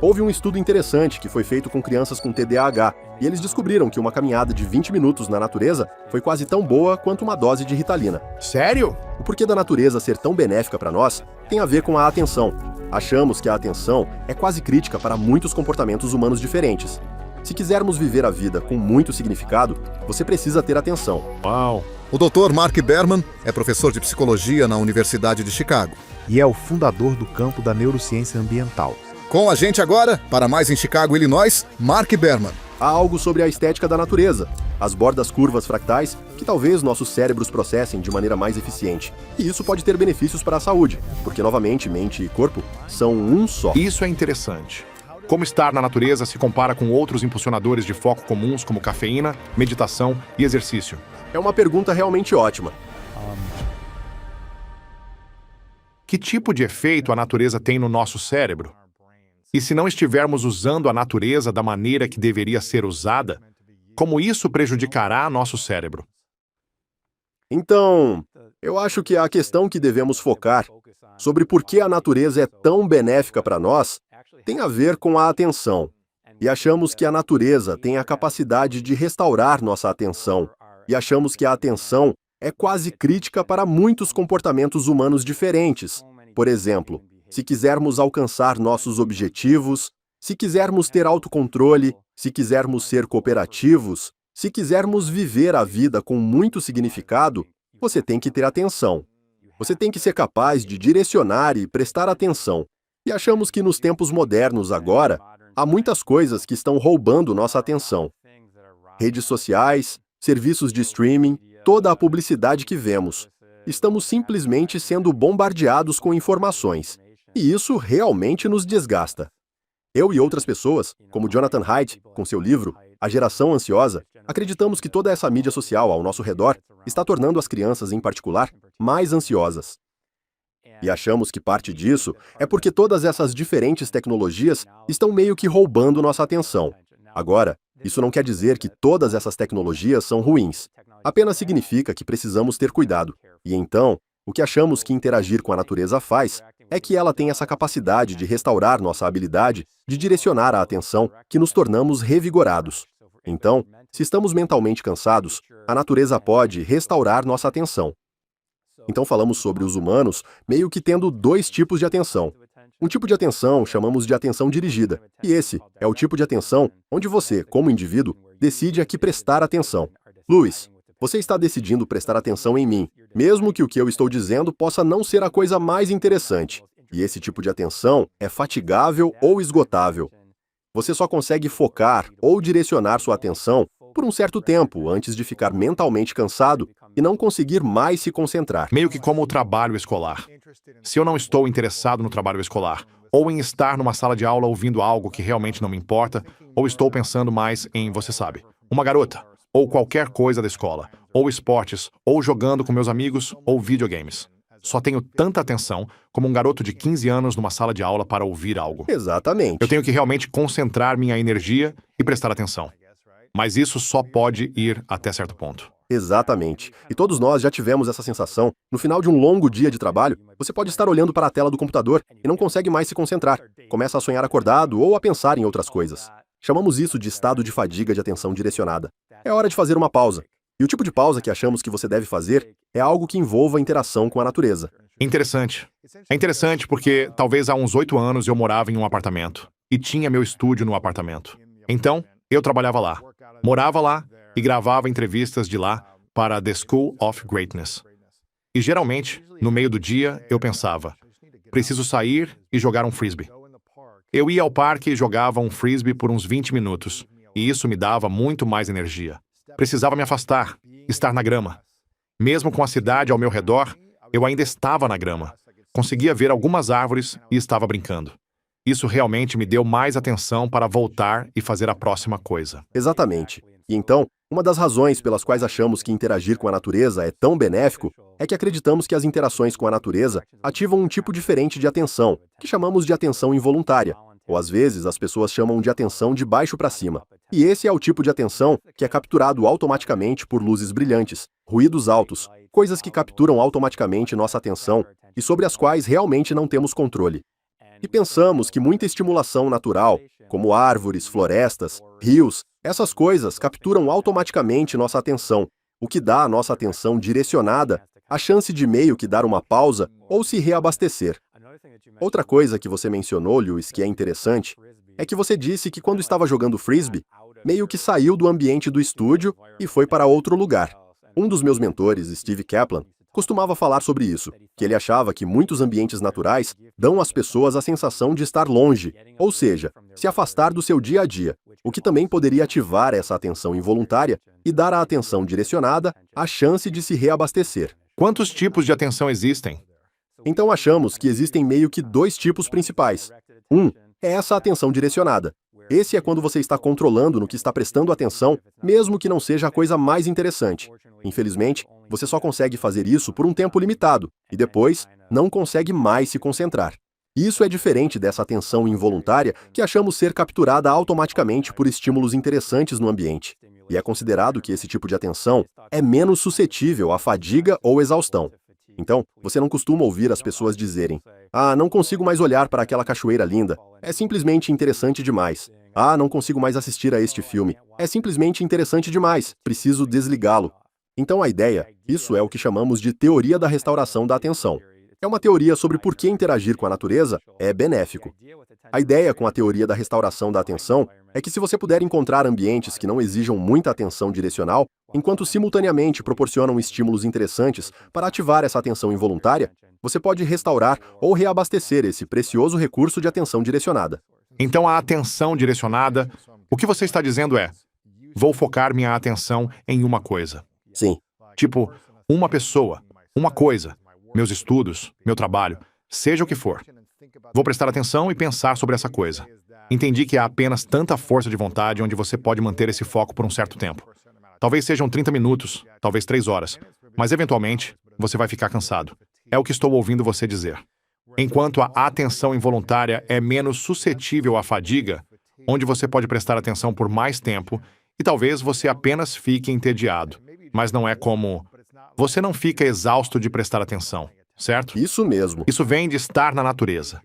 Houve um estudo interessante que foi feito com crianças com TDAH, e eles descobriram que uma caminhada de 20 minutos na natureza foi quase tão boa quanto uma dose de Ritalina. Sério? O porquê da natureza ser tão benéfica para nós tem a ver com a atenção. Achamos que a atenção é quase crítica para muitos comportamentos humanos diferentes. Se quisermos viver a vida com muito significado, você precisa ter atenção. Uau! O Dr. Mark Berman é professor de psicologia na Universidade de Chicago. E é o fundador do campo da neurociência ambiental. Com a gente agora, para mais em Chicago, Illinois, Mark Berman. Há algo sobre a estética da natureza, as bordas curvas fractais, que talvez nossos cérebros processem de maneira mais eficiente. E isso pode ter benefícios para a saúde, porque novamente mente e corpo são um só. Isso é interessante. Como estar na natureza se compara com outros impulsionadores de foco comuns como cafeína, meditação e exercício? É uma pergunta realmente ótima. Que tipo de efeito a natureza tem no nosso cérebro? E se não estivermos usando a natureza da maneira que deveria ser usada, como isso prejudicará nosso cérebro? Então, eu acho que a questão que devemos focar sobre por que a natureza é tão benéfica para nós tem a ver com a atenção. E achamos que a natureza tem a capacidade de restaurar nossa atenção. E achamos que a atenção é quase crítica para muitos comportamentos humanos diferentes. Por exemplo, se quisermos alcançar nossos objetivos, se quisermos ter autocontrole, se quisermos ser cooperativos, se quisermos viver a vida com muito significado, você tem que ter atenção. Você tem que ser capaz de direcionar e prestar atenção. E achamos que nos tempos modernos agora, há muitas coisas que estão roubando nossa atenção. Redes sociais, serviços de streaming, toda a publicidade que vemos. Estamos simplesmente sendo bombardeados com informações. E isso realmente nos desgasta. Eu e outras pessoas, como Jonathan Haidt, com seu livro A Geração Ansiosa, acreditamos que toda essa mídia social ao nosso redor está tornando as crianças, em particular, mais ansiosas. E achamos que parte disso é porque todas essas diferentes tecnologias estão meio que roubando nossa atenção. Agora, isso não quer dizer que todas essas tecnologias são ruins. Apenas significa que precisamos ter cuidado. E então, o que achamos que interagir com a natureza faz é que ela tem essa capacidade de restaurar nossa habilidade de direcionar a atenção, que nos tornamos revigorados. Então, se estamos mentalmente cansados, a natureza pode restaurar nossa atenção. Então falamos sobre os humanos meio que tendo dois tipos de atenção. Um tipo de atenção chamamos de atenção dirigida, e esse é o tipo de atenção onde você, como indivíduo, decide a que prestar atenção. Luiz, você está decidindo prestar atenção em mim, mesmo que o que eu estou dizendo possa não ser a coisa mais interessante. E esse tipo de atenção é fatigável ou esgotável. Você só consegue focar ou direcionar sua atenção por um certo tempo antes de ficar mentalmente cansado e não conseguir mais se concentrar. Meio que como o trabalho escolar. Se eu não estou interessado no trabalho escolar, ou em estar numa sala de aula ouvindo algo que realmente não me importa, ou estou pensando mais em, você sabe, uma garota, ou qualquer coisa da escola, ou esportes, ou jogando com meus amigos, ou videogames. Só tenho tanta atenção como um garoto de 15 anos numa sala de aula para ouvir algo. Exatamente. Eu tenho que realmente concentrar minha energia e prestar atenção. Mas isso só pode ir até certo ponto. Exatamente. E todos nós já tivemos essa sensação. No final de um longo dia de trabalho, você pode estar olhando para a tela do computador e não consegue mais se concentrar. Começa a sonhar acordado ou a pensar em outras coisas. Chamamos isso de estado de fadiga de atenção direcionada. É hora de fazer uma pausa. E o tipo de pausa que achamos que você deve fazer é algo que envolva interação com a natureza. Interessante. É interessante porque talvez há uns 8 anos eu morava em um apartamento e tinha meu estúdio no apartamento. Então, eu trabalhava lá, morava lá e gravava entrevistas de lá para The School of Greatness. E geralmente, no meio do dia, eu pensava, preciso sair e jogar um frisbee. Eu ia ao parque e jogava um frisbee por uns 20 minutos, e isso me dava muito mais energia. Precisava me afastar, estar na grama. Mesmo com a cidade ao meu redor, eu ainda estava na grama. Conseguia ver algumas árvores e estava brincando. Isso realmente me deu mais atenção para voltar e fazer a próxima coisa. Exatamente. E então, uma das razões pelas quais achamos que interagir com a natureza é tão benéfico é que acreditamos que as interações com a natureza ativam um tipo diferente de atenção, que chamamos de atenção involuntária, ou às vezes as pessoas chamam de atenção de baixo para cima. E esse é o tipo de atenção que é capturado automaticamente por luzes brilhantes, ruídos altos, coisas que capturam automaticamente nossa atenção e sobre as quais realmente não temos controle. E pensamos que muita estimulação natural, como árvores, florestas, rios, essas coisas capturam automaticamente nossa atenção, o que dá à nossa atenção direcionada a chance de meio que dar uma pausa ou se reabastecer. Outra coisa que você mencionou, Lewis, que é interessante, é que você disse que quando estava jogando frisbee, meio que saiu do ambiente do estúdio e foi para outro lugar. Um dos meus mentores, Steve Kaplan, costumava falar sobre isso, que ele achava que muitos ambientes naturais dão às pessoas a sensação de estar longe, ou seja, se afastar do seu dia a dia, o que também poderia ativar essa atenção involuntária e dar à atenção direcionada a chance de se reabastecer. Quantos tipos de atenção existem? Então achamos que existem meio que dois tipos principais. Um é essa atenção direcionada. Esse é quando você está controlando no que está prestando atenção, mesmo que não seja a coisa mais interessante. Infelizmente, você só consegue fazer isso por um tempo limitado, e depois não consegue mais se concentrar. Isso é diferente dessa atenção involuntária que achamos ser capturada automaticamente por estímulos interessantes no ambiente. E é considerado que esse tipo de atenção é menos suscetível à fadiga ou exaustão. Então, você não costuma ouvir as pessoas dizerem: "Ah, não consigo mais olhar para aquela cachoeira linda. É simplesmente interessante demais. Ah, não consigo mais assistir a este filme. É simplesmente interessante demais. Preciso desligá-lo." Então a ideia, isso é o que chamamos de teoria da restauração da atenção. É uma teoria sobre por que interagir com a natureza é benéfico. A ideia com a teoria da restauração da atenção é que se você puder encontrar ambientes que não exijam muita atenção direcional, enquanto simultaneamente proporcionam estímulos interessantes para ativar essa atenção involuntária, você pode restaurar ou reabastecer esse precioso recurso de atenção direcionada. Então, a atenção direcionada, o que você está dizendo é: vou focar minha atenção em uma coisa. Sim, Tipo, uma pessoa, uma coisa, meus estudos, meu trabalho, seja o que for. Vou prestar atenção e pensar sobre essa coisa. Entendi que há apenas tanta força de vontade onde você pode manter esse foco por um certo tempo. Talvez sejam 30 minutos, talvez 3 horas, mas eventualmente você vai ficar cansado. É o que estou ouvindo você dizer. Enquanto a atenção involuntária é menos suscetível à fadiga, onde você pode prestar atenção por mais tempo e talvez você apenas fique entediado. Mas não é como... Você não fica exausto de prestar atenção, certo? isso mesmo. Isso vem de estar na natureza.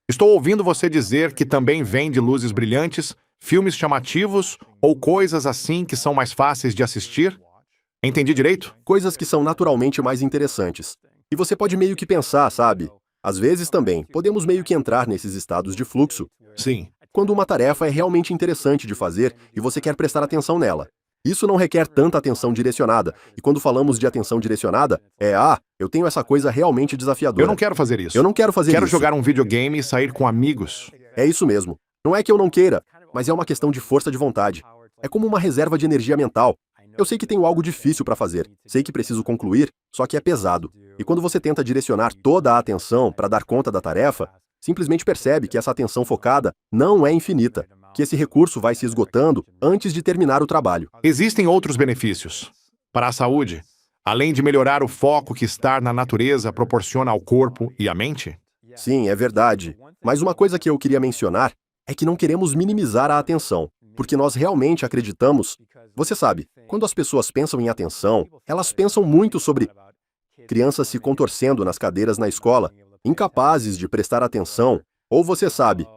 Estou ouvindo você dizer que também vem de luzes brilhantes, filmes chamativos ou coisas assim que são mais fáceis de assistir? Entendi direito? Coisas que são naturalmente mais interessantes. E você pode meio que pensar, sabe? Às vezes também, podemos meio que entrar nesses estados de fluxo, Sim. quando uma tarefa é realmente interessante de fazer e você quer prestar atenção nela. Isso não requer tanta atenção direcionada, e quando falamos de atenção direcionada, eu tenho essa coisa realmente desafiadora. Eu não quero fazer isso. Eu não quero fazer Quero isso. jogar um videogame e sair com amigos. É isso mesmo. Não é que eu não queira, mas é uma questão de força de vontade. É como uma reserva de energia mental. Eu sei que tenho algo difícil para fazer, sei que preciso concluir, só que é pesado. E quando você tenta direcionar toda a atenção para dar conta da tarefa, simplesmente percebe que essa atenção focada não é infinita, que esse recurso vai se esgotando antes de terminar o trabalho. Existem outros benefícios. Para a saúde, além de melhorar o foco que estar na natureza proporciona ao corpo e à mente? Sim, é verdade. Mas uma coisa que eu queria mencionar é que não queremos minimizar a atenção, porque nós realmente acreditamos. Você sabe, quando as pessoas pensam em atenção, elas pensam muito sobre crianças se contorcendo nas cadeiras na escola, incapazes de prestar atenção, ou você sabe,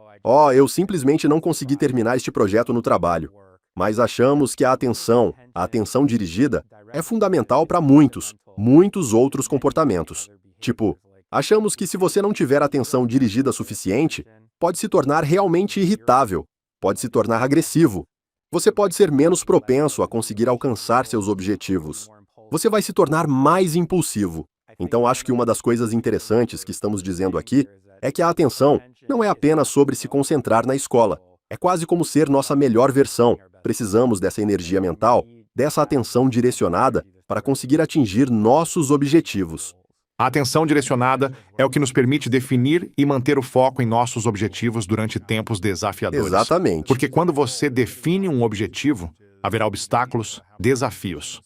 eu simplesmente não consegui terminar este projeto no trabalho. Mas achamos que a atenção dirigida, é fundamental para muitos outros comportamentos. Tipo, achamos que se você não tiver atenção dirigida suficiente, pode se tornar realmente irritável, pode se tornar agressivo. Você pode ser menos propenso a conseguir alcançar seus objetivos. Você vai se tornar mais impulsivo. Então acho que uma das coisas interessantes que estamos dizendo aqui é que a atenção não é apenas sobre se concentrar na escola. É quase como ser nossa melhor versão. Precisamos dessa energia mental, dessa atenção direcionada para conseguir atingir nossos objetivos. A atenção direcionada é o que nos permite definir e manter o foco em nossos objetivos durante tempos desafiadores. Exatamente. Porque quando você define um objetivo, haverá obstáculos, desafios.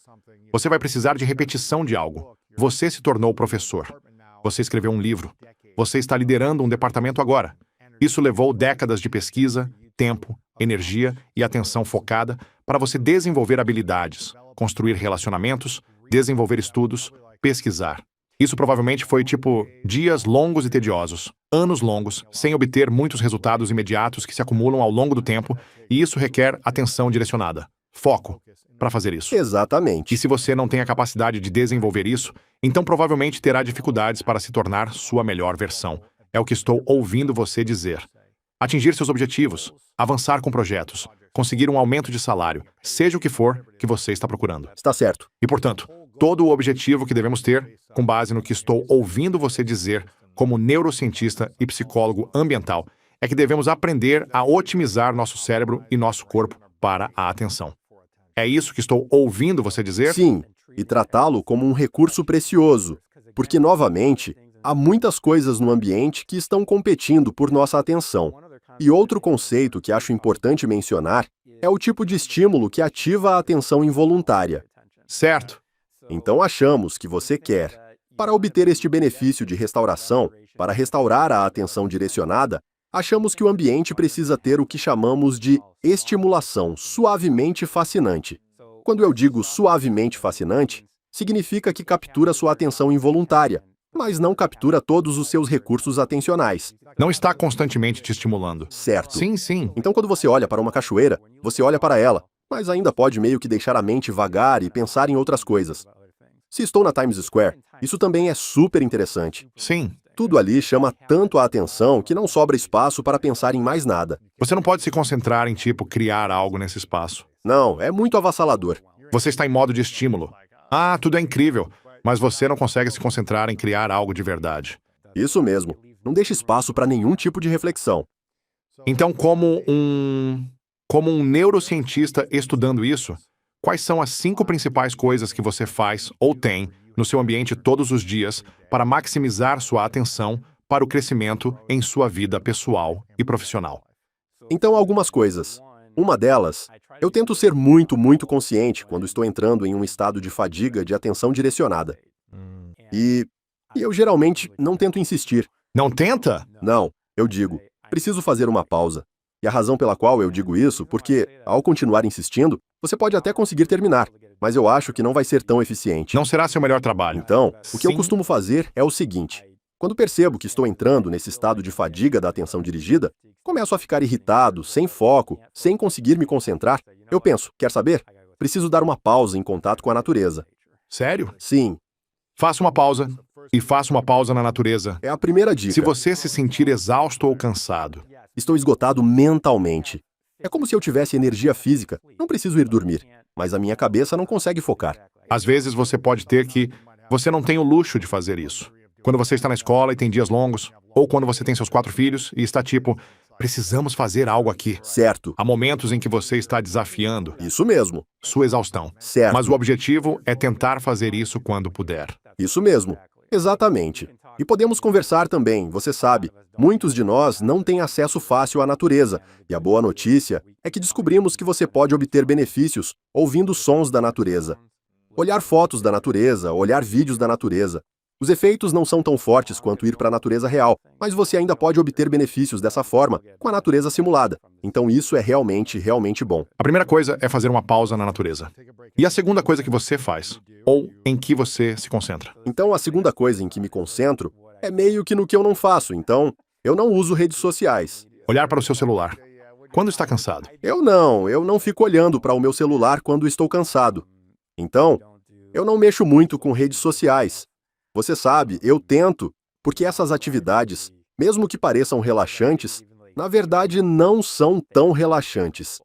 Você vai precisar de repetição de algo. Você se tornou professor. Você escreveu um livro. Você está liderando um departamento agora. Isso levou décadas de pesquisa, tempo, energia e atenção focada para você desenvolver habilidades, construir relacionamentos, desenvolver estudos, pesquisar. Isso provavelmente foi tipo dias longos e tediosos, anos longos, sem obter muitos resultados imediatos que se acumulam ao longo do tempo, e isso requer atenção direcionada, foco, para fazer isso. Exatamente. E se você não tem a capacidade de desenvolver isso, então provavelmente terá dificuldades para se tornar sua melhor versão. É o que estou ouvindo você dizer. Atingir seus objetivos, avançar com projetos, conseguir um aumento de salário, seja o que for que você está procurando. Está certo. E, portanto, todo o objetivo que devemos ter, com base no que estou ouvindo você dizer como neurocientista e psicólogo ambiental, é que devemos aprender a otimizar nosso cérebro e nosso corpo para a atenção. É isso que estou ouvindo você dizer? Sim, e tratá-lo como um recurso precioso, porque, novamente, há muitas coisas no ambiente que estão competindo por nossa atenção. E outro conceito que acho importante mencionar é o tipo de estímulo que ativa a atenção involuntária. Certo. Então achamos que você quer, para obter este benefício de restauração, para restaurar a atenção direcionada, achamos que o ambiente precisa ter o que chamamos de estimulação suavemente fascinante. Quando eu digo suavemente fascinante, significa que captura sua atenção involuntária, mas não captura todos os seus recursos atencionais. Não está constantemente te estimulando. Certo. Sim, sim. Então, quando você olha para uma cachoeira, você olha para ela, mas ainda pode meio que deixar a mente vagar e pensar em outras coisas. Se estou na Times Square, isso também é super interessante. Sim. Tudo ali chama tanto a atenção que não sobra espaço para pensar em mais nada. Você não pode se concentrar em, criar algo nesse espaço. Não, é muito avassalador. Você está em modo de estímulo. Ah, tudo é incrível, mas você não consegue se concentrar em criar algo de verdade. Isso mesmo. Não deixe espaço para nenhum tipo de reflexão. Então, como um neurocientista estudando isso, quais são as 5 principais coisas que você faz ou tem no seu ambiente todos os dias para maximizar sua atenção para o crescimento em sua vida pessoal e profissional? Então, algumas coisas. Uma delas, eu tento ser muito consciente quando estou entrando em um estado de fadiga de atenção direcionada. E eu geralmente não tento insistir. Não tenta? Não, eu digo, preciso fazer uma pausa. E a razão pela qual eu digo isso, porque, ao continuar insistindo, você pode até conseguir terminar, mas eu acho que não vai ser tão eficiente. Não será seu melhor trabalho. Então, o que eu Sim. costumo fazer é o seguinte. Quando percebo que estou entrando nesse estado de fadiga da atenção dirigida, começo a ficar irritado, sem foco, sem conseguir me concentrar, eu penso, quer saber? Preciso dar uma pausa em contato com a natureza. Sério? Sim, Faça uma pausa e faça uma pausa na natureza. é a primeira dica. Se você se sentir exausto ou cansado, Estou esgotado mentalmente. É como se eu tivesse energia física. Não preciso ir dormir, mas a minha cabeça não consegue focar. às vezes você pode ter que... Você não tem o luxo de fazer isso. Quando você está na escola e tem dias longos, ou quando você tem seus 4 filhos e está precisamos fazer algo aqui. Certo, Há momentos em que você está desafiando isso mesmo. sua exaustão. Certo, Mas o objetivo é tentar fazer isso quando puder. isso mesmo. Exatamente. E podemos conversar também, você sabe. Muitos de nós não têm acesso fácil à natureza, e a boa notícia é que descobrimos que você pode obter benefícios ouvindo sons da natureza. Olhar fotos da natureza, olhar vídeos da natureza. Os efeitos não são tão fortes quanto ir para a natureza real, mas você ainda pode obter benefícios dessa forma, com a natureza simulada. Então isso é realmente bom. A primeira coisa é fazer uma pausa na natureza. E a segunda coisa que você faz, ou em que você se concentra. Então a segunda coisa em que me concentro é meio que no que eu não faço, então eu não uso redes sociais. Olhar para o seu celular. Quando está cansado. Eu não fico olhando para o meu celular quando estou cansado. Então, eu não mexo muito com redes sociais. Você sabe, eu tento, porque essas atividades, mesmo que pareçam relaxantes, na verdade não são tão relaxantes.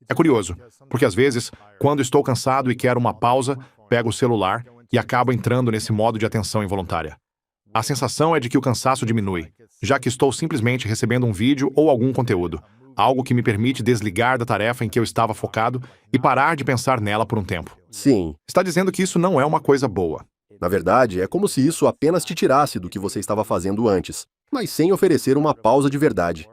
É curioso, porque às vezes, quando estou cansado e quero uma pausa, pego o celular e acabo entrando nesse modo de atenção involuntária. A sensação é de que o cansaço diminui, já que estou simplesmente recebendo um vídeo ou algum conteúdo, algo que me permite desligar da tarefa em que eu estava focado e parar de pensar nela por um tempo. Sim, Está dizendo que isso não é uma coisa boa. na verdade, é como se isso apenas te tirasse do que você estava fazendo antes, mas sem oferecer uma pausa de verdade.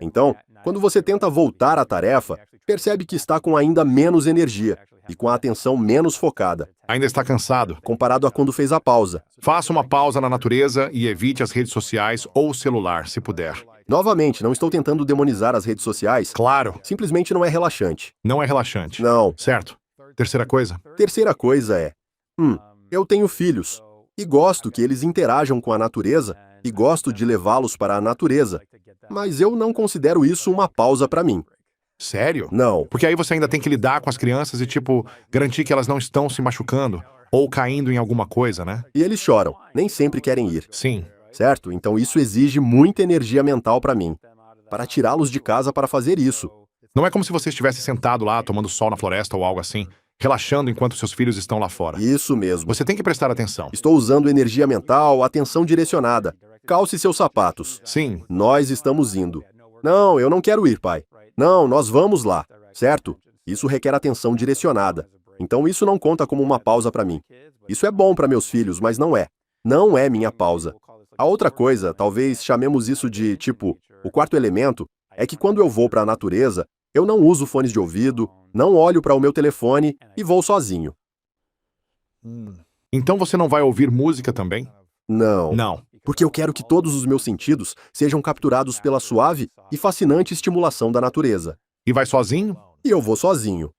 Então, quando você tenta voltar à tarefa, percebe que está com ainda menos energia e com a atenção menos focada, Ainda está cansado? comparado a quando fez a pausa. Faça uma pausa na natureza e evite as redes sociais ou o celular, se puder. Novamente, não estou tentando demonizar as redes sociais, Claro, simplesmente não é relaxante. não é relaxante. Não. Certo. Terceira coisa, Terceira coisa é, eu tenho filhos. E gosto que eles interajam com a natureza e gosto de levá-los para a natureza. Mas eu não considero isso uma pausa para mim. Sério? Não. Porque aí você ainda tem que lidar com as crianças e, tipo, garantir que elas não estão se machucando ou caindo em alguma coisa, né? E eles choram, nem sempre querem ir, Sim. certo? Então isso exige muita energia mental para mim, para tirá-los de casa para fazer isso. Não é como se você estivesse sentado lá, tomando sol na floresta ou algo assim, relaxando enquanto seus filhos estão lá fora. Isso mesmo. Você tem que prestar atenção. Estou usando energia mental, atenção direcionada. Calce seus sapatos. Sim. Nós estamos indo. Não, eu não quero ir, pai. Não, nós vamos lá, certo? Isso requer atenção direcionada. Então isso não conta como uma pausa para mim. Isso é bom para meus filhos, mas não é. Não é minha pausa. A outra coisa, talvez chamemos isso de, tipo, o quarto elemento, é que quando eu vou para a natureza, eu não uso fones de ouvido, não olho para o meu telefone e vou sozinho. Então você não vai ouvir música também? Não. Não. Porque eu quero que todos os meus sentidos sejam capturados pela suave e fascinante estimulação da natureza. E vai sozinho? E eu vou sozinho.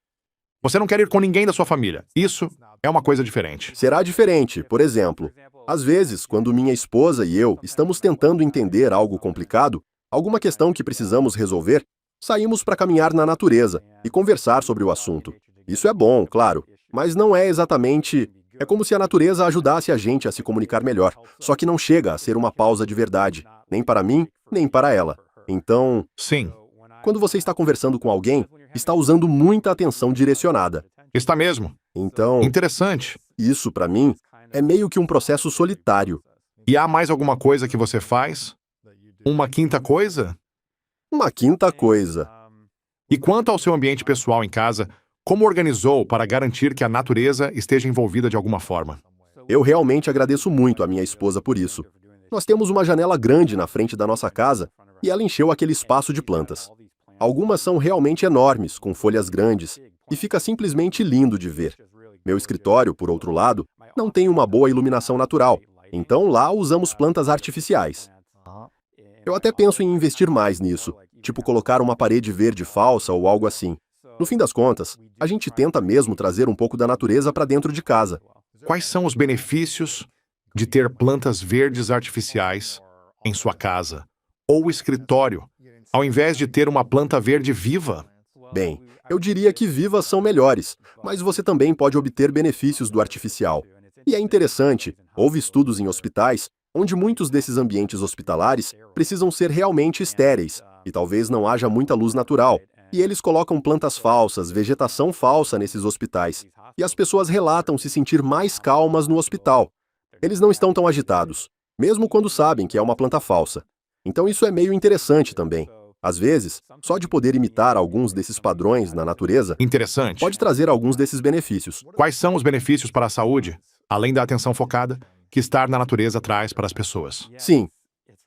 Você não quer ir com ninguém da sua família. Isso é uma coisa diferente. Será diferente, por exemplo, às vezes, quando minha esposa e eu estamos tentando entender algo complicado, alguma questão que precisamos resolver, saímos para caminhar na natureza e conversar sobre o assunto. Isso é bom, claro, mas não é exatamente... É como se a natureza ajudasse a gente a se comunicar melhor, só que não chega a ser uma pausa de verdade, nem para mim, nem para ela. Então, Sim. quando você está conversando com alguém, está usando muita atenção direcionada. Está mesmo. Então, Interessante. isso, para mim, é meio que um processo solitário. E há mais alguma coisa que você faz? Uma quinta coisa? Uma quinta coisa. E quanto ao seu ambiente pessoal em casa, como organizou para garantir que a natureza esteja envolvida de alguma forma? Eu realmente agradeço muito a minha esposa por isso. Nós temos uma janela grande na frente da nossa casa e ela encheu aquele espaço de plantas. Algumas são realmente enormes, com folhas grandes, e fica simplesmente lindo de ver. Meu escritório, por outro lado, não tem uma boa iluminação natural, então lá usamos plantas artificiais. Eu até penso em investir mais nisso, tipo colocar uma parede verde falsa ou algo assim. No fim das contas, a gente tenta mesmo trazer um pouco da natureza para dentro de casa. Quais são os benefícios de ter plantas verdes artificiais em sua casa ou escritório, ao invés de ter uma planta verde viva? Bem, eu diria que vivas são melhores, mas você também pode obter benefícios do artificial. E é interessante, houve estudos em hospitais onde muitos desses ambientes hospitalares precisam ser realmente estéreis, e talvez não haja muita luz natural. E eles colocam plantas falsas, vegetação falsa nesses hospitais. E as pessoas relatam se sentir mais calmas no hospital. Eles não estão tão agitados, mesmo quando sabem que é uma planta falsa. Então isso é meio interessante também. Às vezes, só de poder imitar alguns desses padrões na natureza, Interessante. pode trazer alguns desses benefícios. Quais são os benefícios para a saúde, além da atenção focada, que estar na natureza traz para as pessoas? Sim,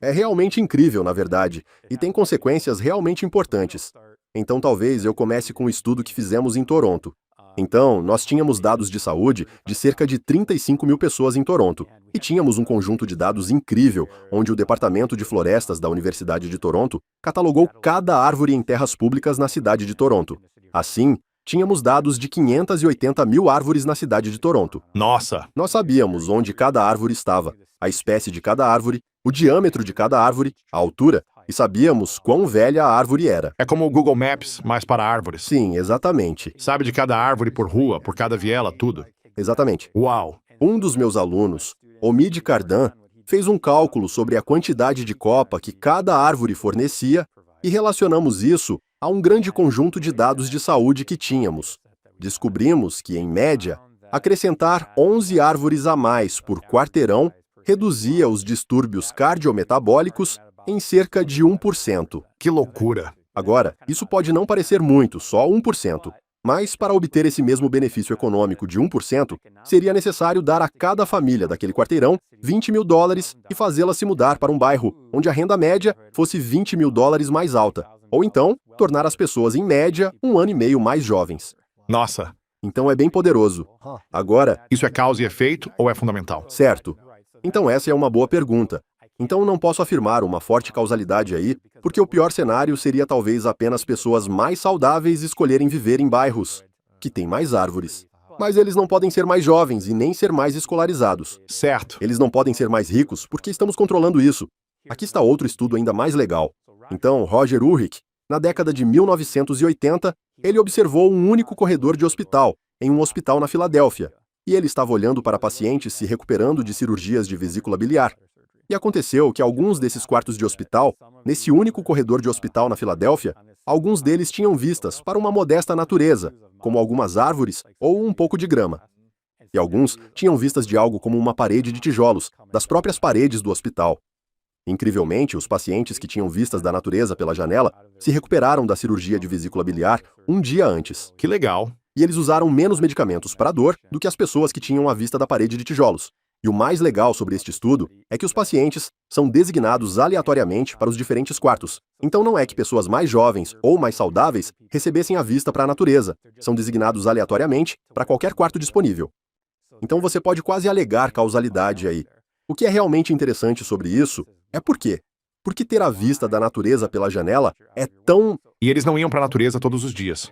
é realmente incrível, na verdade, e tem consequências realmente importantes. Então talvez eu comece com o estudo que fizemos em Toronto. Então, nós tínhamos dados de saúde de cerca de 35 mil pessoas em Toronto. E tínhamos um conjunto de dados incrível, onde o Departamento de Florestas da Universidade de Toronto catalogou cada árvore em terras públicas na cidade de Toronto. Assim, tínhamos dados de 580 mil árvores na cidade de Toronto. Nossa! Nós sabíamos onde cada árvore estava, a espécie de cada árvore, o diâmetro de cada árvore, a altura, e sabíamos quão velha a árvore era. É como o Google Maps, mas para árvores. Sim, exatamente. Sabe de cada árvore por rua, por cada viela, tudo. Exatamente. Uau! Um dos meus alunos, Omid Cardan, fez um cálculo sobre a quantidade de copa que cada árvore fornecia e relacionamos isso a um grande conjunto de dados de saúde que tínhamos. Descobrimos que, em média, acrescentar 11 árvores a mais por quarteirão reduzia os distúrbios cardiometabólicos em cerca de 1%. Que loucura! Agora, isso pode não parecer muito, só 1%. Mas, para obter esse mesmo benefício econômico de 1%, seria necessário dar a cada família daquele quarteirão $20 mil e fazê-la se mudar para um bairro onde a renda média fosse $20 mil mais alta. Ou então, tornar as pessoas, em média, 1 ano e meio mais jovens. Nossa! Então é bem poderoso. Agora, Isso é causa e efeito ou é fundamental? certo. Então essa é uma boa pergunta. Então não posso afirmar uma forte causalidade aí, porque o pior cenário seria talvez apenas pessoas mais saudáveis escolherem viver em bairros que têm mais árvores. Mas eles não podem ser mais jovens e nem ser mais escolarizados. Certo. Eles não podem ser mais ricos porque estamos controlando isso. Aqui está outro estudo ainda mais legal. Então, Roger Ulrich, na década de 1980, ele observou um único corredor de hospital, em um hospital na Filadélfia, e ele estava olhando para pacientes se recuperando de cirurgias de vesícula biliar. E aconteceu que alguns desses quartos de hospital, nesse único corredor de hospital na Filadélfia, alguns deles tinham vistas para uma modesta natureza, como algumas árvores ou um pouco de grama. E alguns tinham vistas de algo como uma parede de tijolos, das próprias paredes do hospital. Incrivelmente, os pacientes que tinham vistas da natureza pela janela se recuperaram da cirurgia de vesícula biliar um dia antes. Que legal. E eles usaram menos medicamentos para a dor do que as pessoas que tinham a vista da parede de tijolos. E o mais legal sobre este estudo é que os pacientes são designados aleatoriamente para os diferentes quartos. Então não é que pessoas mais jovens ou mais saudáveis recebessem a vista para a natureza. São designados aleatoriamente para qualquer quarto disponível. Então você pode quase alegar causalidade aí. O que é realmente interessante sobre isso é por quê? Porque ter a vista da natureza pela janela é tão... E eles não iam para a natureza todos os dias.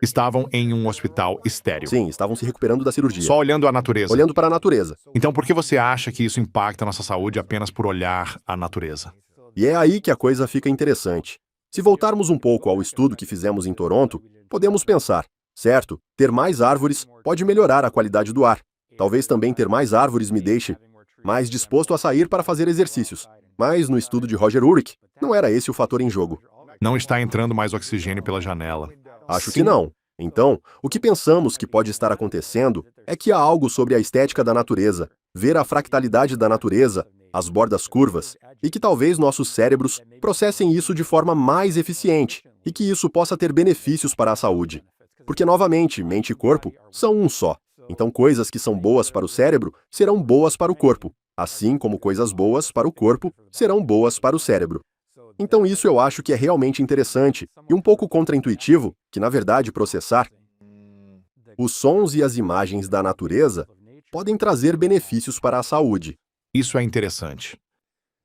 Estavam em um hospital estéril. Sim, estavam se recuperando da cirurgia. Só olhando a natureza. Olhando para a natureza. Então por que você acha que isso impacta a nossa saúde apenas por olhar a natureza? E é aí que a coisa fica interessante. Se voltarmos um pouco ao estudo que fizemos em Toronto, podemos pensar, certo, ter mais árvores pode melhorar a qualidade do ar. Talvez também ter mais árvores me deixe mais disposto a sair para fazer exercícios. Mas no estudo de Roger Ulrich, não era esse o fator em jogo. Não está entrando mais oxigênio pela janela. Acho que não. Então, o que pensamos que pode estar acontecendo é que há algo sobre a estética da natureza, ver a fractalidade da natureza, as bordas curvas, e que talvez nossos cérebros processem isso de forma mais eficiente, e que isso possa ter benefícios para a saúde. Porque, novamente, mente e corpo são um só. Então, coisas que são boas para o cérebro serão boas para o corpo, assim como coisas boas para o corpo serão boas para o cérebro. Então isso eu acho que é realmente interessante e um pouco contraintuitivo, que na verdade processar os sons e as imagens da natureza podem trazer benefícios para a saúde. Isso é interessante.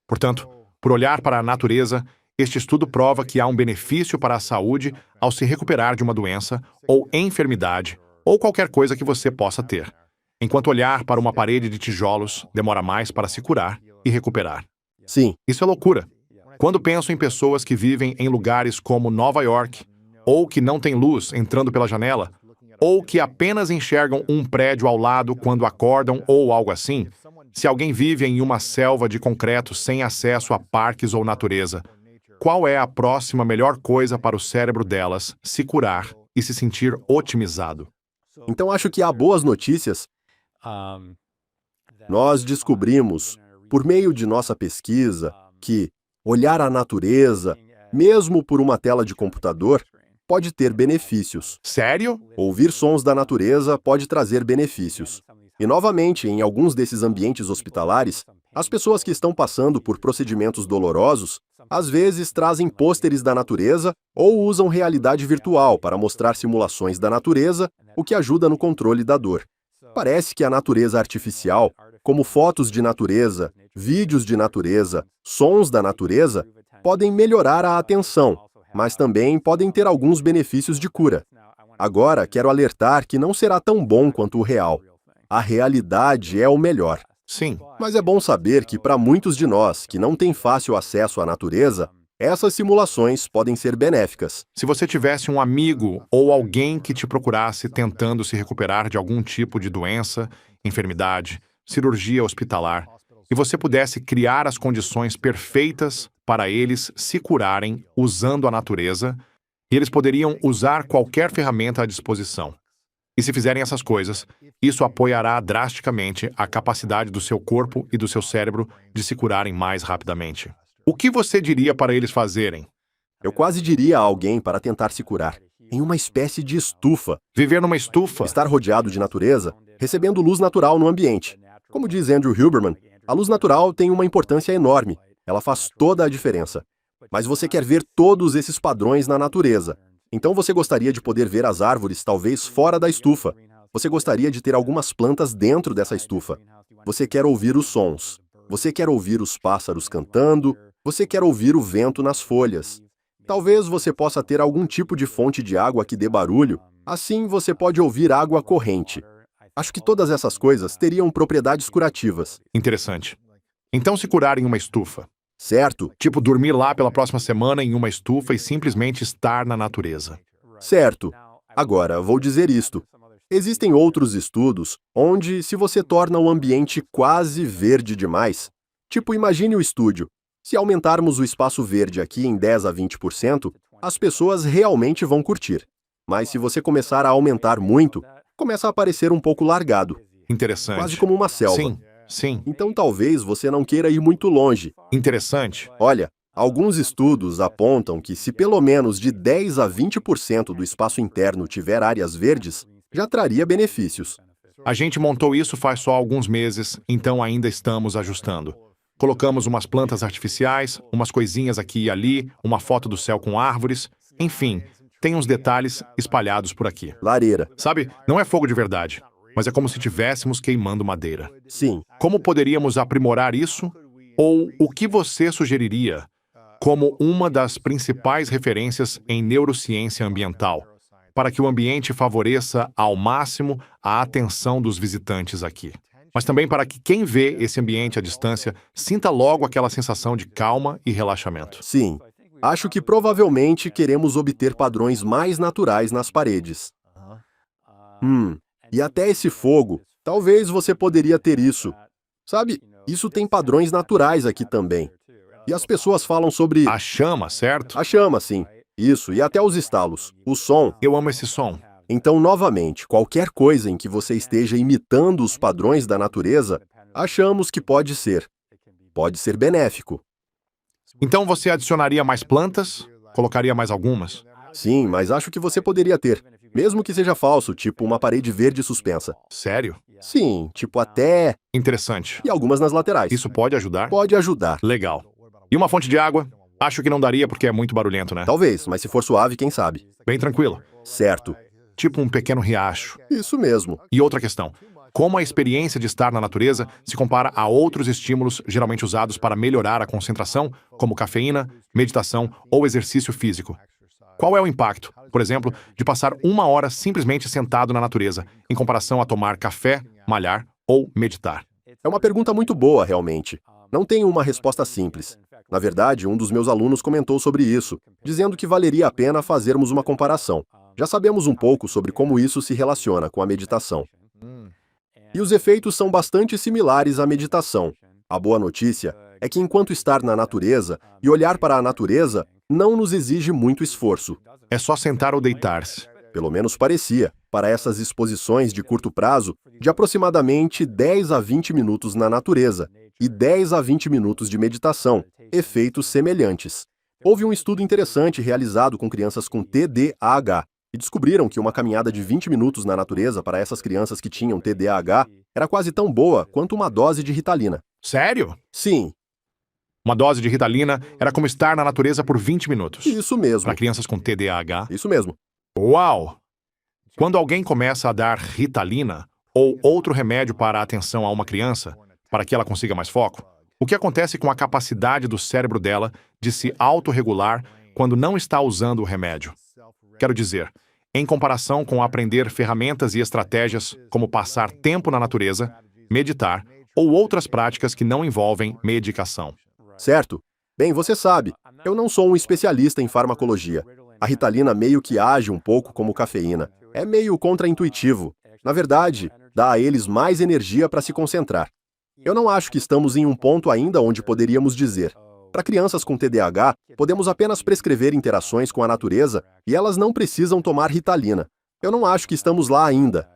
Portanto, por olhar para a natureza, este estudo prova que há um benefício para a saúde ao se recuperar de uma doença ou enfermidade ou qualquer coisa que você possa ter, enquanto olhar para uma parede de tijolos demora mais para se curar e recuperar. Sim, Isso é loucura. Quando penso em pessoas que vivem em lugares como Nova York, ou que não têm luz entrando pela janela, ou que apenas enxergam um prédio ao lado quando acordam ou algo assim, se alguém vive em uma selva de concreto sem acesso a parques ou natureza, qual é a próxima melhor coisa para o cérebro delas se curar e se sentir otimizado? então acho que há boas notícias. Nós descobrimos, por meio de nossa pesquisa, que olhar a natureza, mesmo por uma tela de computador, pode ter benefícios. Sério? Ouvir sons da natureza pode trazer benefícios. E, novamente, em alguns desses ambientes hospitalares, as pessoas que estão passando por procedimentos dolorosos, às vezes trazem pôsteres da natureza ou usam realidade virtual para mostrar simulações da natureza, o que ajuda no controle da dor. Parece que a natureza artificial, como fotos de natureza, vídeos de natureza, sons da natureza, podem melhorar a atenção, mas também podem ter alguns benefícios de cura. Agora, quero alertar que não será tão bom quanto o real. A realidade é o melhor. Sim. Mas é bom saber que, para muitos de nós que não têm fácil acesso à natureza, essas simulações podem ser benéficas. Se você tivesse um amigo ou alguém que te procurasse tentando se recuperar de algum tipo de doença, enfermidade, cirurgia hospitalar, e você pudesse criar as condições perfeitas para eles se curarem usando a natureza, e eles poderiam usar qualquer ferramenta à disposição. E se fizerem essas coisas, isso apoiará drasticamente a capacidade do seu corpo e do seu cérebro de se curarem mais rapidamente. O que você diria para eles fazerem? Eu quase diria a alguém para tentar se curar, em uma espécie de estufa, Viver numa estufa? estar rodeado de natureza, recebendo luz natural no ambiente. Como diz Andrew Huberman, a luz natural tem uma importância enorme, ela faz toda a diferença. Mas você quer ver todos esses padrões na natureza. Então você gostaria de poder ver as árvores talvez fora da estufa. Você gostaria de ter algumas plantas dentro dessa estufa. Você quer ouvir os sons. Você quer ouvir os pássaros cantando. Você quer ouvir o vento nas folhas. Talvez você possa ter algum tipo de fonte de água que dê barulho. Assim você pode ouvir água corrente. Acho que todas essas coisas teriam propriedades curativas. Interessante. Então, se curar em uma estufa, Certo, tipo dormir lá pela próxima semana em uma estufa e simplesmente estar na natureza. certo. Agora, vou dizer isto. Existem outros estudos onde, se você torna o ambiente quase verde demais, tipo, imagine o estúdio. Se aumentarmos o espaço verde aqui em 10 a 20%, as pessoas realmente vão curtir. Mas se você começar a aumentar muito, começa a parecer um pouco largado, Interessante. quase como uma selva. Sim, sim. Então talvez você não queira ir muito longe. Interessante. Olha, alguns estudos apontam que se pelo menos de 10 a 20% do espaço interno tiver áreas verdes, já traria benefícios. A gente montou isso faz só alguns meses, então ainda estamos ajustando. Colocamos umas plantas artificiais, umas coisinhas aqui e ali, uma foto do céu com árvores, enfim, tem uns detalhes espalhados por aqui. Lareira. Sabe, não é fogo de verdade, mas é como se estivéssemos queimando madeira. Sim, Como poderíamos aprimorar isso? Ou o que você sugeriria como uma das principais referências em neurociência ambiental, para que o ambiente favoreça ao máximo a atenção dos visitantes aqui? Mas também para que quem vê esse ambiente à distância sinta logo aquela sensação de calma e relaxamento. sim. Acho que provavelmente queremos obter padrões mais naturais nas paredes. E até esse fogo, talvez você poderia ter isso. Sabe, isso tem padrões naturais aqui também. E as pessoas falam sobre A chama, certo? a chama, sim. Isso, e até os estalos, o som. Eu amo esse som. Então, novamente, qualquer coisa em que você esteja imitando os padrões da natureza, achamos que pode ser. Pode ser benéfico. Então você adicionaria mais plantas? Colocaria mais algumas? Sim, mas acho que você poderia ter. Mesmo que seja falso, tipo uma parede verde suspensa. Sério? Sim, tipo até... Interessante. E algumas nas laterais. Isso pode ajudar? Pode ajudar. Legal. E uma fonte de água? Acho que não daria porque é muito barulhento, né? Talvez, mas se for suave, quem sabe. Bem tranquilo. Certo. Tipo um pequeno riacho. Isso mesmo. E outra questão. Como a experiência de estar na natureza se compara a outros estímulos geralmente usados para melhorar a concentração, como cafeína, meditação ou exercício físico? Qual é o impacto, por exemplo, de passar uma hora simplesmente sentado na natureza, em comparação a tomar café, malhar ou meditar? É uma pergunta muito boa, realmente. Não tenho uma resposta simples. Na verdade, um dos meus alunos comentou sobre isso, dizendo que valeria a pena fazermos uma comparação. Já sabemos um pouco sobre como isso se relaciona com a meditação. E os efeitos são bastante similares à meditação. A boa notícia é que enquanto estar na natureza e olhar para a natureza não nos exige muito esforço. É só sentar ou deitar-se. Pelo menos parecia, para essas exposições de curto prazo, de aproximadamente 10 a 20 minutos na natureza e 10 a 20 minutos de meditação, efeitos semelhantes. Houve um estudo interessante realizado com crianças com TDAH e descobriram que uma caminhada de 20 minutos na natureza para essas crianças que tinham TDAH era quase tão boa quanto uma dose de Ritalina. Sério? Sim, Uma dose de Ritalina era como estar na natureza por 20 minutos. isso mesmo. Para crianças com TDAH. Isso mesmo. Uau! Quando alguém começa a dar Ritalina ou outro remédio para a atenção a uma criança, para que ela consiga mais foco, o que acontece com a capacidade do cérebro dela de se autorregular quando não está usando o remédio? Quero dizer, em comparação com aprender ferramentas e estratégias como passar tempo na natureza, meditar ou outras práticas que não envolvem medicação. Certo? Bem, você sabe, eu não sou um especialista em farmacologia. A Ritalina meio que age um pouco como cafeína. É meio contraintuitivo. Na verdade, dá a eles mais energia para se concentrar. Eu não acho que estamos em um ponto ainda onde poderíamos dizer: para crianças com TDAH, podemos apenas prescrever interações com a natureza e elas não precisam tomar Ritalina. Eu não acho que estamos lá ainda.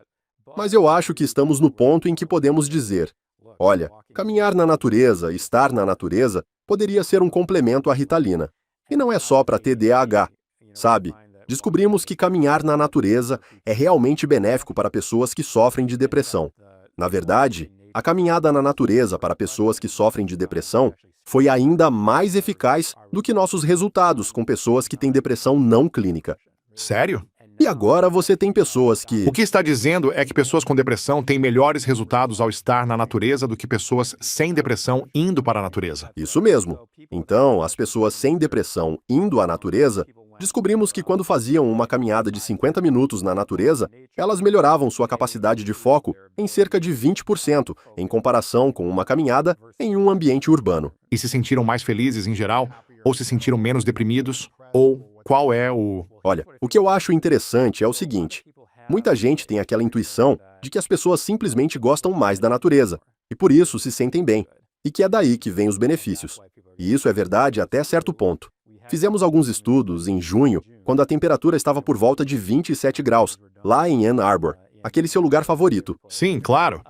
Mas eu acho que estamos no ponto em que podemos dizer: olha, caminhar na natureza, estar na natureza, poderia ser um complemento à Ritalina. E não é só para TDAH. Sabe, descobrimos que caminhar na natureza é realmente benéfico para pessoas que sofrem de depressão. Na verdade, a caminhada na natureza para pessoas que sofrem de depressão foi ainda mais eficaz do que nossos resultados com pessoas que têm depressão não clínica. Sério? E agora você tem pessoas que... O que está dizendo é que pessoas com depressão têm melhores resultados ao estar na natureza do que pessoas sem depressão indo para a natureza. Isso mesmo. Então, as pessoas sem depressão indo à natureza Descobrimos que quando faziam uma caminhada de 50 minutos na natureza, elas melhoravam sua capacidade de foco em cerca de 20%, em comparação com uma caminhada em um ambiente urbano. E se sentiram mais felizes em geral? Ou se sentiram menos deprimidos? Ou qual é o... Olha, o que eu acho interessante é o seguinte: muita gente tem aquela intuição de que as pessoas simplesmente gostam mais da natureza, e por isso se sentem bem, e que é daí que vêm os benefícios. E isso é verdade até certo ponto. Fizemos alguns estudos em junho, quando a temperatura estava por volta de 27 graus, lá em Ann Arbor, aquele seu lugar favorito. Sim, claro.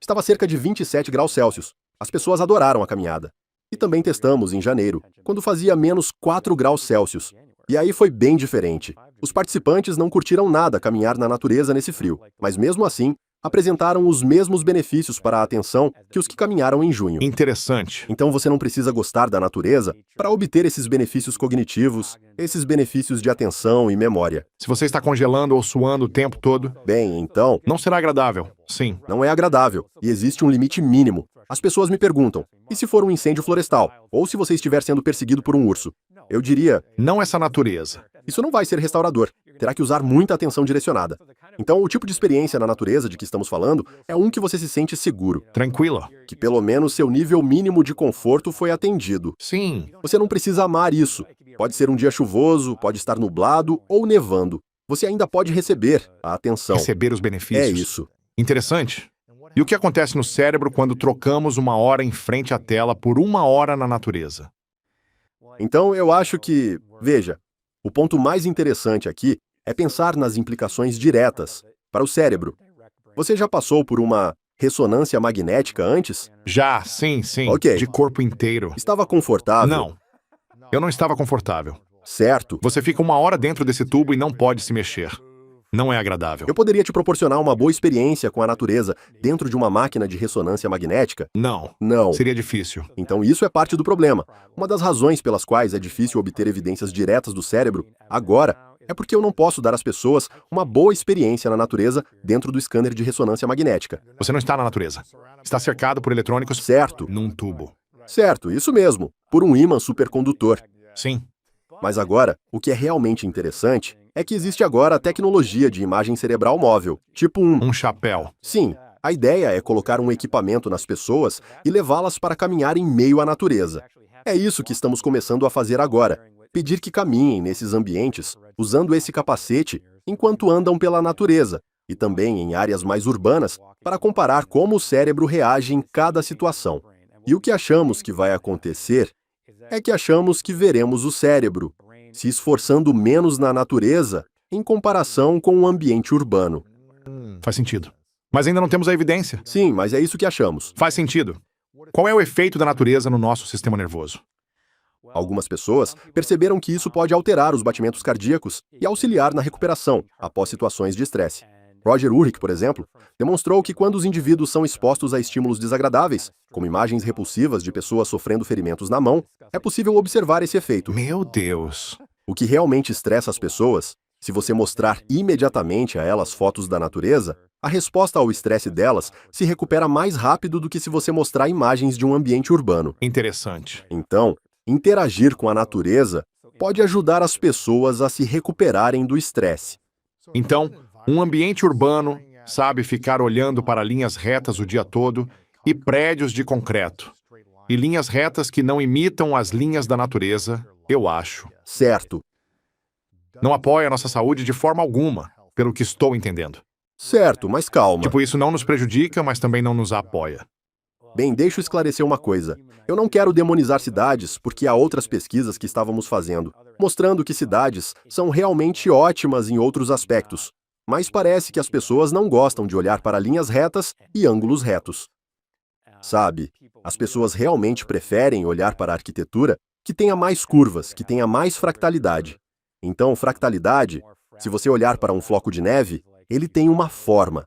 Estava cerca de 27 graus Celsius. As pessoas adoraram a caminhada. E também testamos em janeiro, quando fazia menos 4 graus Celsius. E aí foi bem diferente. Os participantes não curtiram nada caminhar na natureza nesse frio, mas mesmo assim, apresentaram os mesmos benefícios para a atenção que os que caminharam em junho. Interessante. Então você não precisa gostar da natureza para obter esses benefícios cognitivos, esses benefícios de atenção e memória. Se você está congelando ou suando o tempo todo, Bem, então, não será agradável. Sim. não é agradável e existe um limite mínimo. As pessoas me perguntam, e se for um incêndio florestal? Ou se você estiver sendo perseguido por um urso? Eu diria, Não essa natureza. isso não vai ser restaurador. Terá que usar muita atenção direcionada. Então, o tipo de experiência na natureza de que estamos falando é um que você se sente seguro, Tranquila. que pelo menos seu nível mínimo de conforto foi atendido. Sim. Você não precisa amar isso. Pode ser um dia chuvoso, pode estar nublado ou nevando. Você ainda pode receber a atenção. Receber os benefícios. É isso. Interessante. E o que acontece no cérebro quando trocamos uma hora em frente à tela por uma hora na natureza? Então, eu acho que, veja, o ponto mais interessante aqui é pensar nas implicações diretas para o cérebro. Você já passou por uma ressonância magnética antes? Já, sim. Ok. De corpo inteiro. Estava confortável? Não. Eu não estava confortável. Certo. Você fica uma hora dentro desse tubo e não pode se mexer. Não é agradável. Eu poderia te proporcionar uma boa experiência com a natureza dentro de uma máquina de ressonância magnética? Não. Não. Seria difícil. Então isso é parte do problema. Uma das razões pelas quais é difícil obter evidências diretas do cérebro, agora, é porque eu não posso dar às pessoas uma boa experiência na natureza dentro do scanner de ressonância magnética. Você não está na natureza. Está cercado por eletrônicos Certo. num tubo. Certo, isso mesmo. Por um ímã supercondutor. Sim. Mas agora, o que é realmente interessante é que existe agora a tecnologia de imagem cerebral móvel, tipo Um chapéu. Sim, a ideia é colocar um equipamento nas pessoas e levá-las para caminhar em meio à natureza. É isso que estamos começando a fazer agora. Pedir que caminhem nesses ambientes, usando esse capacete, enquanto andam pela natureza, e também em áreas mais urbanas, para comparar como o cérebro reage em cada situação. E o que achamos que vai acontecer é que achamos que veremos o cérebro se esforçando menos na natureza em comparação com o ambiente urbano. Faz sentido. Mas ainda não temos a evidência. Sim, mas é isso que achamos. Faz sentido. Qual é o efeito da natureza no nosso sistema nervoso? Algumas pessoas perceberam que isso pode alterar os batimentos cardíacos e auxiliar na recuperação após situações de estresse. Roger Ulrich, por exemplo, demonstrou que quando os indivíduos são expostos a estímulos desagradáveis, como imagens repulsivas de pessoas sofrendo ferimentos na mão, é possível observar esse efeito. Meu Deus. O que realmente estressa as pessoas, se você mostrar imediatamente a elas fotos da natureza, a resposta ao estresse delas se recupera mais rápido do que se você mostrar imagens de um ambiente urbano. Interessante. Então, interagir com a natureza pode ajudar as pessoas a se recuperarem do estresse. Então, um ambiente urbano sabe ficar olhando para linhas retas o dia todo e prédios de concreto. E linhas retas que não imitam as linhas da natureza, eu acho. Certo. Não apoia a nossa saúde de forma alguma, pelo que estou entendendo. Certo, mas calma. Tipo, isso não nos prejudica, mas também não nos apoia. Bem, deixa eu esclarecer uma coisa. Eu não quero demonizar cidades, porque há outras pesquisas que estávamos fazendo, mostrando que cidades são realmente ótimas em outros aspectos. Mas parece que as pessoas não gostam de olhar para linhas retas e ângulos retos. Sabe, as pessoas realmente preferem olhar para a arquitetura que tenha mais curvas, que tenha mais fractalidade. Então, fractalidade, se você olhar para um floco de neve, ele tem uma forma.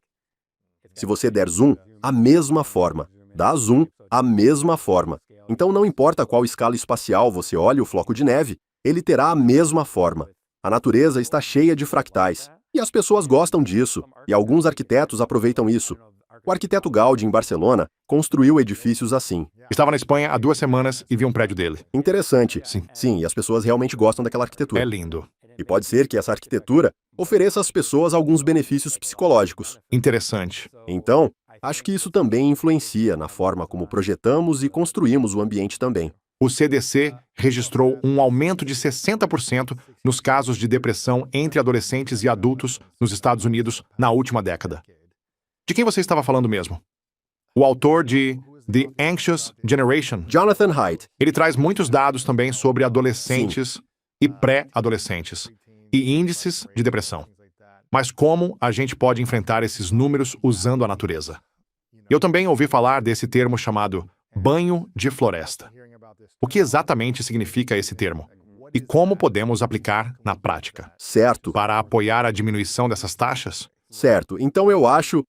Se você der zoom, a mesma forma. Dá zoom, a mesma forma. Então, não importa qual escala espacial você olhe o floco de neve, ele terá a mesma forma. A natureza está cheia de fractais. E as pessoas gostam disso, e alguns arquitetos aproveitam isso. O arquiteto Gaudí, em Barcelona, construiu edifícios assim. Estava na Espanha há 2 semanas e vi um prédio dele. Interessante. Sim. Sim, e as pessoas realmente gostam daquela arquitetura. É lindo. E pode ser que essa arquitetura ofereça às pessoas alguns benefícios psicológicos. Interessante. Então, acho que isso também influencia na forma como projetamos e construímos o ambiente também. O CDC registrou um aumento de 60% nos casos de depressão entre adolescentes e adultos nos Estados Unidos na última década. De quem você estava falando mesmo? O autor de The Anxious Generation. Jonathan Haidt. Ele traz muitos dados também sobre adolescentes e pré-adolescentes e índices de depressão. Mas como a gente pode enfrentar esses números usando a natureza? Eu também ouvi falar desse termo chamado banho de floresta. O que exatamente significa esse termo? E como podemos aplicar na prática? Certo, Para apoiar a diminuição dessas taxas? certo. Então eu acho...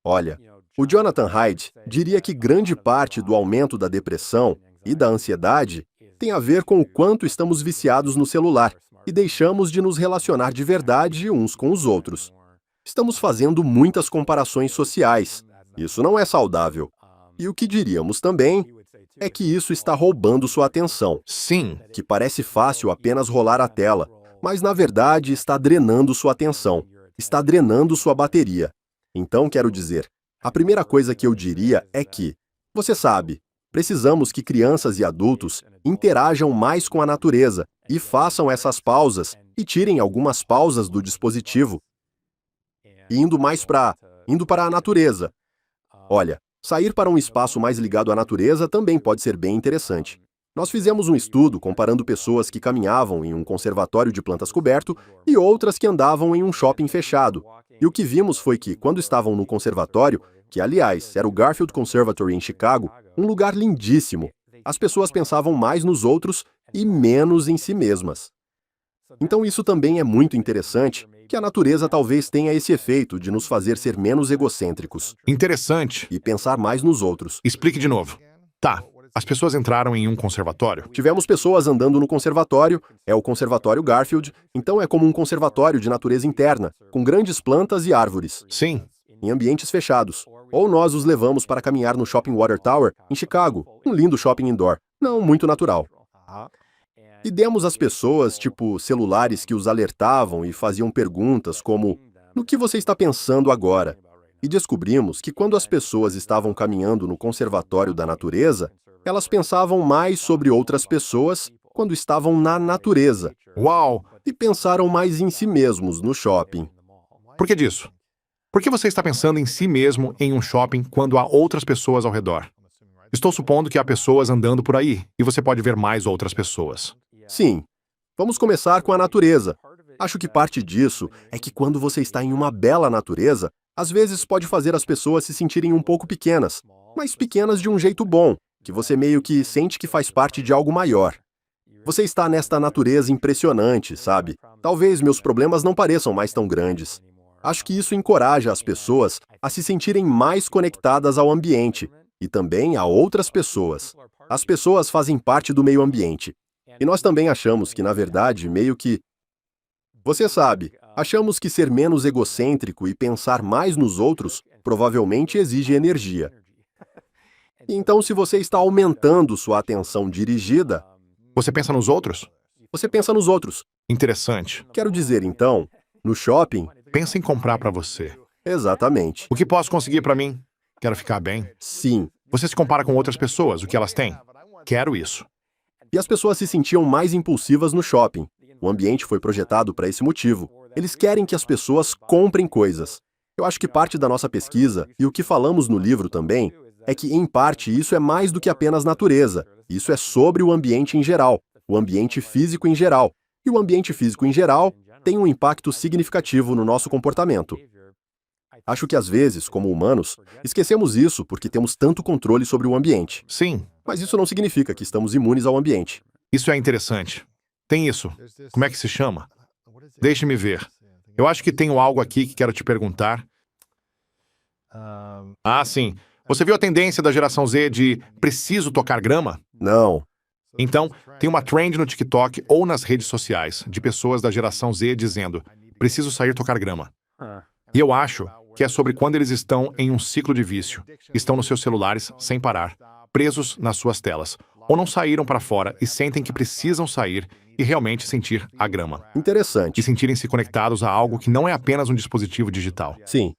Olha, o Jonathan Haidt diria que grande parte do aumento da depressão e da ansiedade tem a ver com o quanto estamos viciados no celular e deixamos de nos relacionar de verdade uns com os outros. Estamos fazendo muitas comparações sociais. Isso não é saudável. E o que diríamos também é que isso está roubando sua atenção, Sim. que parece fácil apenas rolar a tela, mas na verdade está drenando sua atenção, está drenando sua bateria. Então, quero dizer, a primeira coisa que eu diria é que, você sabe, precisamos que crianças e adultos interajam mais com a natureza e façam essas pausas e tirem algumas pausas do dispositivo, indo para a natureza. Olha, sair para um espaço mais ligado à natureza também pode ser bem interessante. Nós fizemos um estudo comparando pessoas que caminhavam em um conservatório de plantas coberto e outras que andavam em um shopping fechado. E o que vimos foi que, quando estavam no conservatório, que aliás era o Garfield Conservatory em Chicago, um lugar lindíssimo, as pessoas pensavam mais nos outros e menos em si mesmas. Então isso também é muito interessante, que a natureza talvez tenha esse efeito de nos fazer ser menos egocêntricos Interessante. e pensar mais nos outros. Explique de novo. Tá, as pessoas entraram em um conservatório. Tivemos pessoas andando no conservatório, é o Conservatório Garfield, então é como um conservatório de natureza interna, com grandes plantas e árvores, Sim. em ambientes fechados. Ou nós os levamos para caminhar no Shopping Water Tower, em Chicago, um lindo shopping indoor, não muito natural. E demos às pessoas, tipo, celulares que os alertavam e faziam perguntas como: no que você está pensando agora? E descobrimos que quando as pessoas estavam caminhando no conservatório da natureza, elas pensavam mais sobre outras pessoas quando estavam na natureza Uau! e pensaram mais em si mesmos no shopping. Por que disso? Por que você está pensando em si mesmo em um shopping quando há outras pessoas ao redor? Estou supondo que há pessoas andando por aí e você pode ver mais outras pessoas. Sim, vamos começar com a natureza. Acho que parte disso é que quando você está em uma bela natureza, às vezes pode fazer as pessoas se sentirem um pouco pequenas, mas pequenas de um jeito bom, que você meio que sente que faz parte de algo maior. Você está nesta natureza impressionante, sabe? Talvez meus problemas não pareçam mais tão grandes. Acho que isso encoraja as pessoas a se sentirem mais conectadas ao ambiente e também a outras pessoas. As pessoas fazem parte do meio ambiente. E nós também achamos que, na verdade, meio que... Você sabe, achamos que ser menos egocêntrico e pensar mais nos outros provavelmente exige energia. Então, se você está aumentando sua atenção dirigida, Você pensa nos outros? você pensa nos outros. Interessante. Quero dizer, então, no shopping, Pensa em comprar para você. exatamente. O que posso conseguir para mim? Quero ficar bem. Sim. Você se compara com outras pessoas, o que elas têm? Quero isso. E as pessoas se sentiam mais impulsivas no shopping. O ambiente foi projetado para esse motivo. Eles querem que as pessoas comprem coisas. Eu acho que parte da nossa pesquisa, e o que falamos no livro também, é que, em parte, isso é mais do que apenas natureza. Isso é sobre o ambiente em geral, o ambiente físico em geral. E o ambiente físico em geral tem um impacto significativo no nosso comportamento. Acho que às vezes, como humanos, esquecemos isso porque temos tanto controle sobre o ambiente. Sim, Mas isso não significa que estamos imunes ao ambiente. isso é interessante. Tem isso. Como é que se chama? Deixe-me ver. Eu acho que tenho algo aqui que quero te perguntar. Ah, sim. Você viu a tendência da geração Z de preciso tocar grama? Não. Então, tem uma trend no TikTok ou nas redes sociais de pessoas da geração Z dizendo preciso sair tocar grama. E eu acho que é sobre quando eles estão em um ciclo de vício, estão nos seus celulares sem parar, presos nas suas telas, ou não saíram para fora e sentem que precisam sair e realmente sentir a grama. Interessante. E sentirem-se conectados a algo que não é apenas um dispositivo digital. Sim,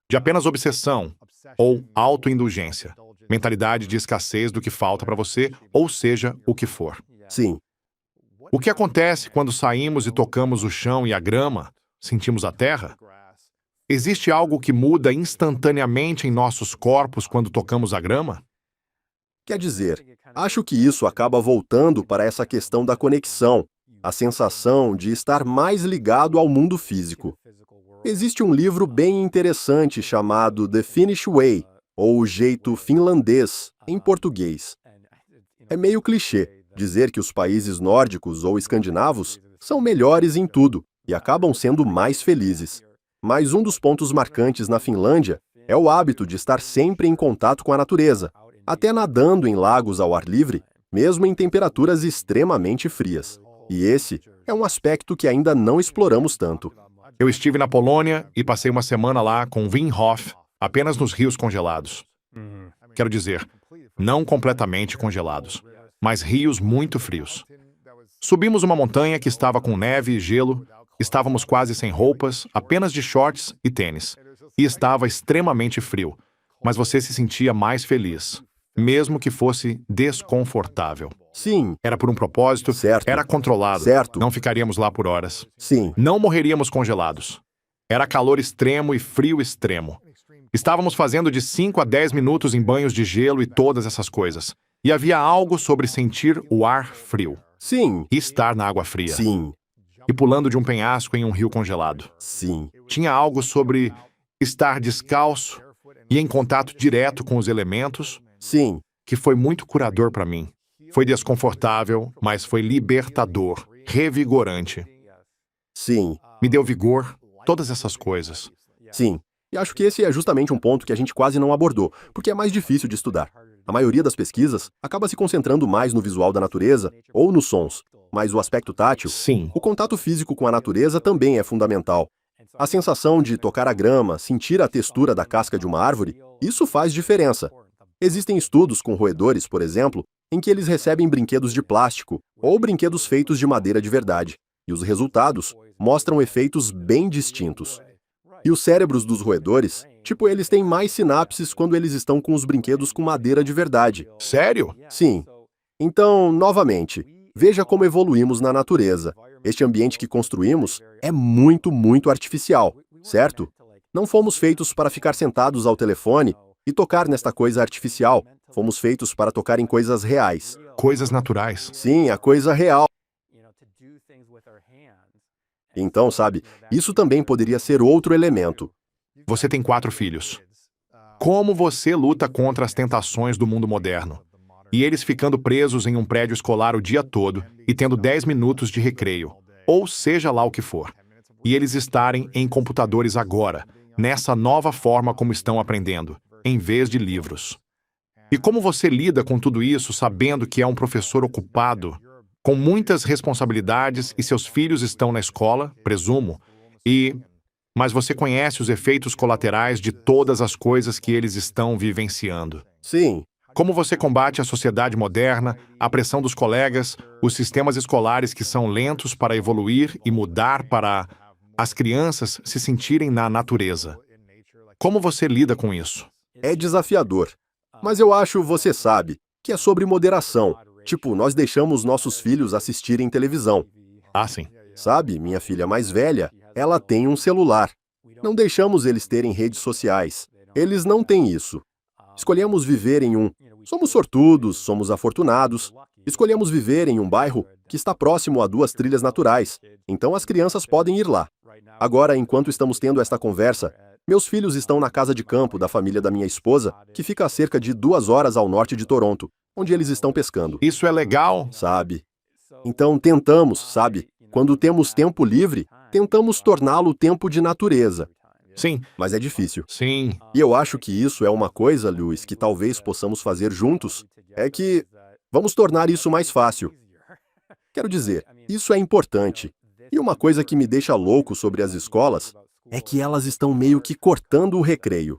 De apenas obsessão ou autoindulgência, mentalidade de escassez do que falta para você, ou seja, o que for. sim. O que acontece quando saímos e tocamos o chão e a grama, sentimos a terra? Existe algo que muda instantaneamente em nossos corpos quando tocamos a grama? Quer dizer, acho que isso acaba voltando para essa questão da conexão, a sensação de estar mais ligado ao mundo físico. Existe um livro bem interessante chamado The Finnish Way, ou O Jeito Finlandês, em português. É meio clichê dizer que os países nórdicos ou escandinavos são melhores em tudo e acabam sendo mais felizes. Mas um dos pontos marcantes na Finlândia é o hábito de estar sempre em contato com a natureza, até nadando em lagos ao ar livre, mesmo em temperaturas extremamente frias. E esse é um aspecto que ainda não exploramos tanto. Eu estive na Polônia e passei uma semana lá com Wim Hof, apenas nos rios congelados. Quero dizer, não completamente congelados, mas rios muito frios. Subimos uma montanha que estava com neve e gelo, estávamos quase sem roupas, apenas de shorts e tênis. E estava extremamente frio, mas você se sentia mais feliz, mesmo que fosse desconfortável. Sim, Era por um propósito, certo. era controlado, Certo. não ficaríamos lá por horas. Sim, Não morreríamos congelados. Era calor extremo e frio extremo. Estávamos fazendo de 5 a 10 minutos em banhos de gelo e todas essas coisas. E havia algo sobre sentir o ar frio sim, e estar na água fria. sim, E pulando de um penhasco em um rio congelado. sim, Tinha algo sobre estar descalço e em contato direto com os elementos sim, que foi muito curador para mim. Foi desconfortável, mas foi libertador, revigorante. sim, Me deu vigor, todas essas coisas. sim. E acho que esse é justamente um ponto que a gente quase não abordou, porque é mais difícil de estudar. A maioria das pesquisas acaba se concentrando mais no visual da natureza ou nos sons, mas o aspecto tátil, Sim. o contato físico com a natureza também é fundamental. A sensação de tocar a grama, sentir a textura da casca de uma árvore, isso faz diferença. Existem estudos com roedores, por exemplo, em que eles recebem brinquedos de plástico ou brinquedos feitos de madeira de verdade, e os resultados mostram efeitos bem distintos. E os cérebros dos roedores, eles têm mais sinapses quando eles estão com os brinquedos com madeira de verdade. Sério? Sim. Então, novamente, veja como evoluímos na natureza. Este ambiente que construímos é muito, muito artificial, certo? Não fomos feitos para ficar sentados ao telefone e tocar nesta coisa artificial. Fomos feitos para tocar em coisas reais. Coisas naturais. Sim, a coisa real. Então, sabe, isso também poderia ser outro elemento. Você tem 4 filhos. Como você luta contra as tentações do mundo moderno? E eles ficando presos em um prédio escolar o dia todo e tendo 10 minutos de recreio, ou seja lá o que for. E eles estarem em computadores agora, nessa nova forma como estão aprendendo, em vez de livros. E como você lida com tudo isso sabendo que é um professor ocupado, com muitas responsabilidades e seus filhos estão na escola, presumo, mas você conhece os efeitos colaterais de todas as coisas que eles estão vivenciando. Sim, Como você combate a sociedade moderna, a pressão dos colegas, os sistemas escolares que são lentos para evoluir e mudar para as crianças se sentirem na natureza? Como você lida com isso? é desafiador. Mas eu acho, você sabe, que é sobre moderação. Nós deixamos nossos filhos assistirem televisão. Ah, sim. Sabe, minha filha mais velha, ela tem um celular. Não deixamos eles terem redes sociais. Eles não têm isso. Escolhemos viver em um... Somos sortudos, somos afortunados. Escolhemos viver em um bairro que está próximo a 2 trilhas naturais. Então as crianças podem ir lá. Agora, enquanto estamos tendo esta conversa, meus filhos estão na casa de campo da família da minha esposa, que fica a cerca de 2 horas ao norte de Toronto, onde eles estão pescando. Isso é legal? Sabe? Então tentamos, sabe? Quando temos tempo livre, tentamos torná-lo tempo de natureza. Sim, Mas é difícil. sim. E eu acho que isso é uma coisa, Lewis, que talvez possamos fazer juntos, é que vamos tornar isso mais fácil. Quero dizer, isso é importante. E uma coisa que me deixa louco sobre as escolas é que elas estão meio que cortando o recreio.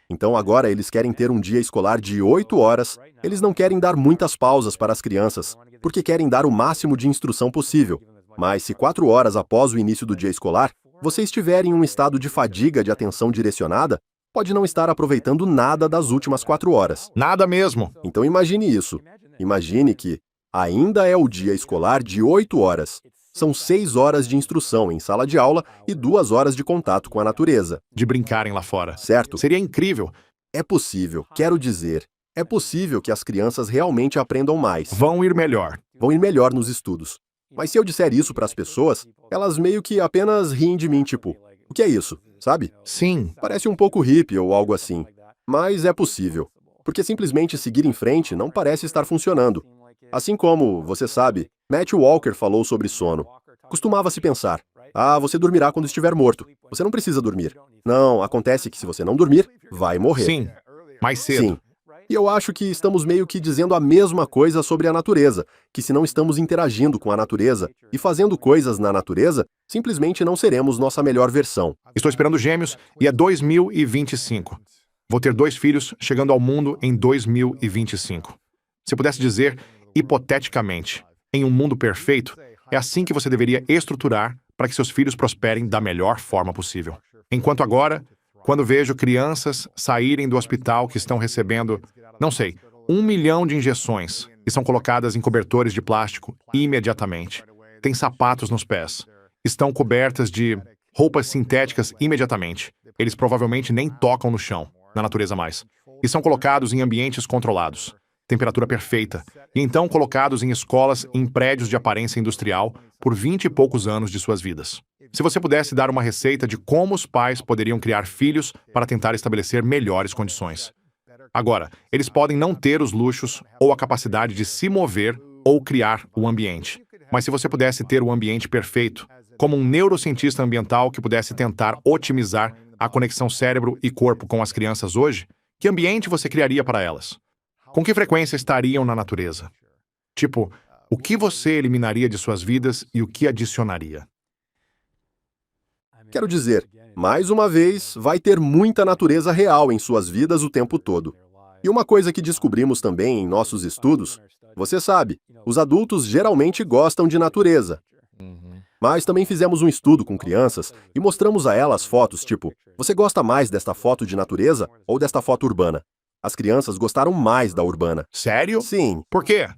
Então agora eles querem ter um dia escolar de 8 horas, eles não querem dar muitas pausas para as crianças, porque querem dar o máximo de instrução possível. Mas se 4 horas após o início do dia escolar, você estiver em um estado de fadiga de atenção direcionada, pode não estar aproveitando nada das últimas 4 horas. Nada mesmo. Então imagine isso. Imagine que ainda é o dia escolar de 8 horas. São 6 horas de instrução em sala de aula e 2 horas de contato com a natureza. De brincarem lá fora. Certo? Seria incrível. É possível, quero dizer, é possível que as crianças realmente aprendam mais. Vão ir melhor. Vão ir melhor nos estudos. Mas se eu disser isso para as pessoas, elas meio que apenas riem de mim, tipo, o que é isso? Sabe? Sim. Parece um pouco hippie ou algo assim. Mas é possível. Porque simplesmente seguir em frente não parece estar funcionando. Assim como, você sabe, Matthew Walker falou sobre sono. Costumava-se pensar, você dormirá quando estiver morto. Você não precisa dormir. Não, acontece que se você não dormir, vai morrer. Sim. Mais cedo. Sim. E eu acho que estamos meio que dizendo a mesma coisa sobre a natureza, que se não estamos interagindo com a natureza e fazendo coisas na natureza, simplesmente não seremos nossa melhor versão. Estou esperando gêmeos e é 2025. Vou ter 2 filhos chegando ao mundo em 2025. Se pudesse dizer, hipoteticamente, em um mundo perfeito, é assim que você deveria estruturar para que seus filhos prosperem da melhor forma possível. Enquanto agora, quando vejo crianças saírem do hospital que estão recebendo, não sei, 1 milhão de injeções e são colocadas em cobertores de plástico imediatamente. Têm sapatos nos pés. Estão cobertas de roupas sintéticas imediatamente. Eles provavelmente nem tocam no chão, na natureza mais. E são colocados em ambientes controlados. Temperatura perfeita, e então colocados em escolas em prédios de aparência industrial por 20 e poucos anos de suas vidas. Se você pudesse dar uma receita de como os pais poderiam criar filhos para tentar estabelecer melhores condições. Agora, eles podem não ter os luxos ou a capacidade de se mover ou criar o ambiente. Mas se você pudesse ter o ambiente perfeito, como um neurocientista ambiental que pudesse tentar otimizar a conexão cérebro e corpo com as crianças hoje, que ambiente você criaria para elas? Com que frequência estariam na natureza? Tipo, o que você eliminaria de suas vidas e o que adicionaria? Quero dizer, mais uma vez, vai ter muita natureza real em suas vidas o tempo todo. E uma coisa que descobrimos também em nossos estudos, você sabe, os adultos geralmente gostam de natureza. Mas também fizemos um estudo com crianças e mostramos a elas fotos tipo, você gosta mais desta foto de natureza ou desta foto urbana? As crianças gostaram mais da urbana. Sério? Sim, Por quê?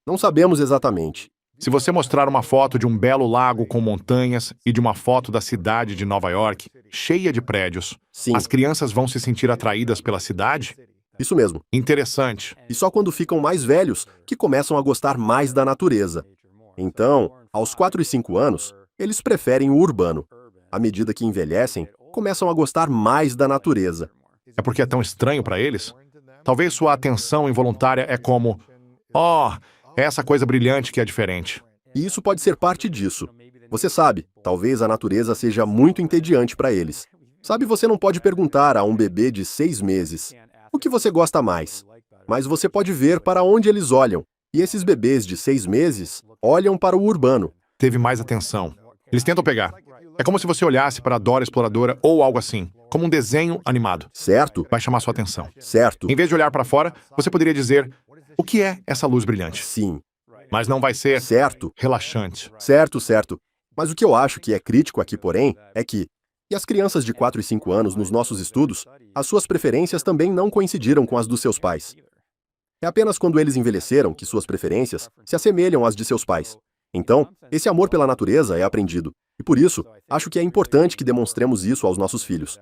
não sabemos exatamente. Se você mostrar uma foto de um belo lago com montanhas e de uma foto da cidade de Nova York, cheia de prédios, Sim, as crianças vão se sentir atraídas pela cidade? isso mesmo. Interessante. E só quando ficam mais velhos que começam a gostar mais da natureza. Então, aos 4 e 5 anos, eles preferem o urbano. À medida que envelhecem, começam a gostar mais da natureza. É porque é tão estranho para eles? Talvez sua atenção involuntária é como, essa coisa brilhante que é diferente. E isso pode ser parte disso. Você sabe, talvez a natureza seja muito entediante para eles. Sabe, você não pode perguntar a um bebê de 6 meses, o que você gosta mais? Mas você pode ver para onde eles olham. E esses bebês de 6 meses olham para o urbano. Teve mais atenção. Eles tentam pegar. É como se você olhasse para a Dora Exploradora ou algo assim, como um desenho animado. Certo? Vai chamar sua atenção. Certo. Em vez de olhar para fora, você poderia dizer, o que é essa luz brilhante? Sim. Mas não vai ser Certo. relaxante. Certo, certo. Mas o que eu acho que é crítico aqui, porém, é que, e as crianças de 4 e 5 anos nos nossos estudos, as suas preferências também não coincidiram com as dos seus pais. É apenas quando eles envelheceram que suas preferências se assemelham às de seus pais. Então, esse amor pela natureza é aprendido. E por isso, acho que é importante que demonstremos isso aos nossos filhos.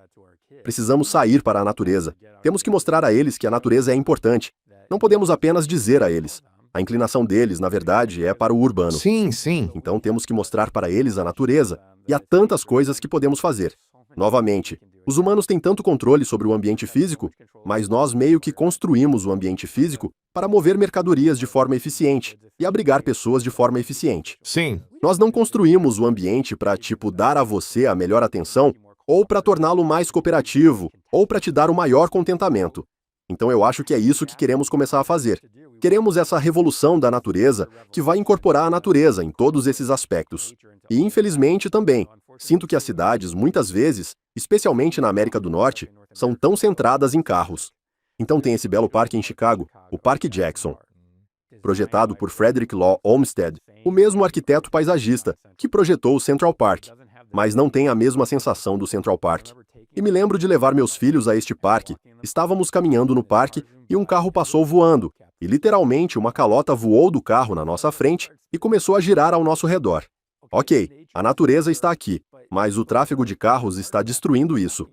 Precisamos sair para a natureza. Temos que mostrar a eles que a natureza é importante. Não podemos apenas dizer a eles. A inclinação deles, na verdade, é para o urbano. Sim, sim. Então temos que mostrar para eles a natureza, e há tantas coisas que podemos fazer. Novamente, os humanos têm tanto controle sobre o ambiente físico, mas nós meio que construímos o ambiente físico para mover mercadorias de forma eficiente e abrigar pessoas de forma eficiente. Sim. Nós não construímos o ambiente para, tipo, dar a você a melhor atenção, ou para torná-lo mais cooperativo, ou para te dar o maior contentamento. Então eu acho que é isso que queremos começar a fazer. Queremos essa revolução da natureza que vai incorporar a natureza em todos esses aspectos. E infelizmente também, Sinto que as cidades, muitas vezes, especialmente na América do Norte, são tão centradas em carros. Então tem esse belo parque em Chicago, o Parque Jackson, projetado por Frederick Law Olmsted, o mesmo arquiteto paisagista que projetou o Central Park, mas não tem a mesma sensação do Central Park. E me lembro de levar meus filhos a este parque. Estávamos caminhando no parque e um carro passou voando, e literalmente uma calota voou do carro na nossa frente e começou a girar ao nosso redor. Ok, a natureza está aqui, mas o tráfego de carros está destruindo isso.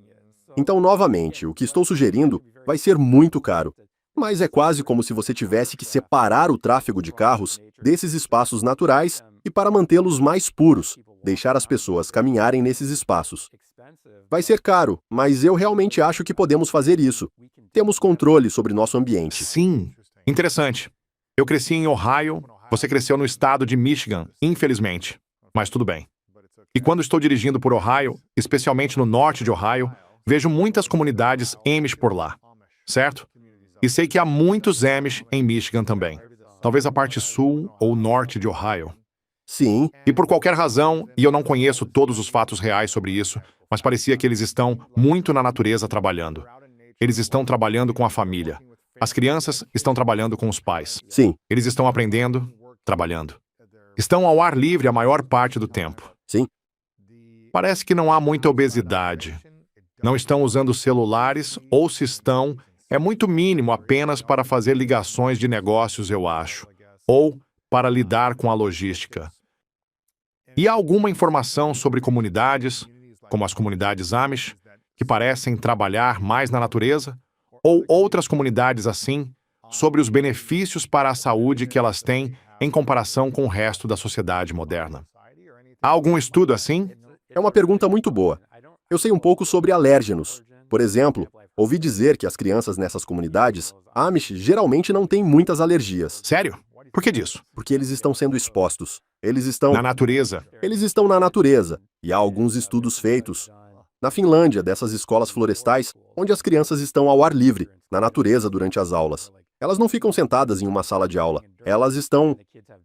Então, novamente, o que estou sugerindo vai ser muito caro. Mas é quase como se você tivesse que separar o tráfego de carros desses espaços naturais e, para mantê-los mais puros, deixar as pessoas caminharem nesses espaços. Vai ser caro, mas eu realmente acho que podemos fazer isso. Temos controle sobre nosso ambiente. Sim. Interessante. Eu cresci em Ohio, você cresceu no estado de Michigan, infelizmente. Mas tudo bem. E quando estou dirigindo por Ohio, especialmente no norte de Ohio, vejo muitas comunidades Amish por lá, certo? E sei que há muitos Amish em Michigan também. Talvez a parte sul ou norte de Ohio. Sim, E por qualquer razão, e eu não conheço todos os fatos reais sobre isso, mas parecia que eles estão muito na natureza trabalhando. Eles estão trabalhando com a família. As crianças estão trabalhando com os pais. sim, Eles estão aprendendo, trabalhando. Estão ao ar livre a maior parte do tempo. sim. Parece que não há muita obesidade. Não estão usando celulares, ou se estão, é muito mínimo apenas para fazer ligações de negócios, eu acho. Ou para lidar com a logística. E há alguma informação sobre comunidades, como as comunidades Amish, que parecem trabalhar mais na natureza? Ou outras comunidades assim, sobre os benefícios para a saúde que elas têm em comparação com o resto da sociedade moderna? Há algum estudo assim? É uma pergunta muito boa. Eu sei um pouco sobre alérgenos. Por exemplo, ouvi dizer que as crianças nessas comunidades Amish geralmente não têm muitas alergias, Sério? Por que disso? porque eles estão sendo expostos. Eles estão Na natureza. na natureza, e há alguns estudos feitos na Finlândia, dessas escolas florestais, onde as crianças estão ao ar livre, na natureza durante as aulas. Elas não ficam sentadas em uma sala de aula, elas estão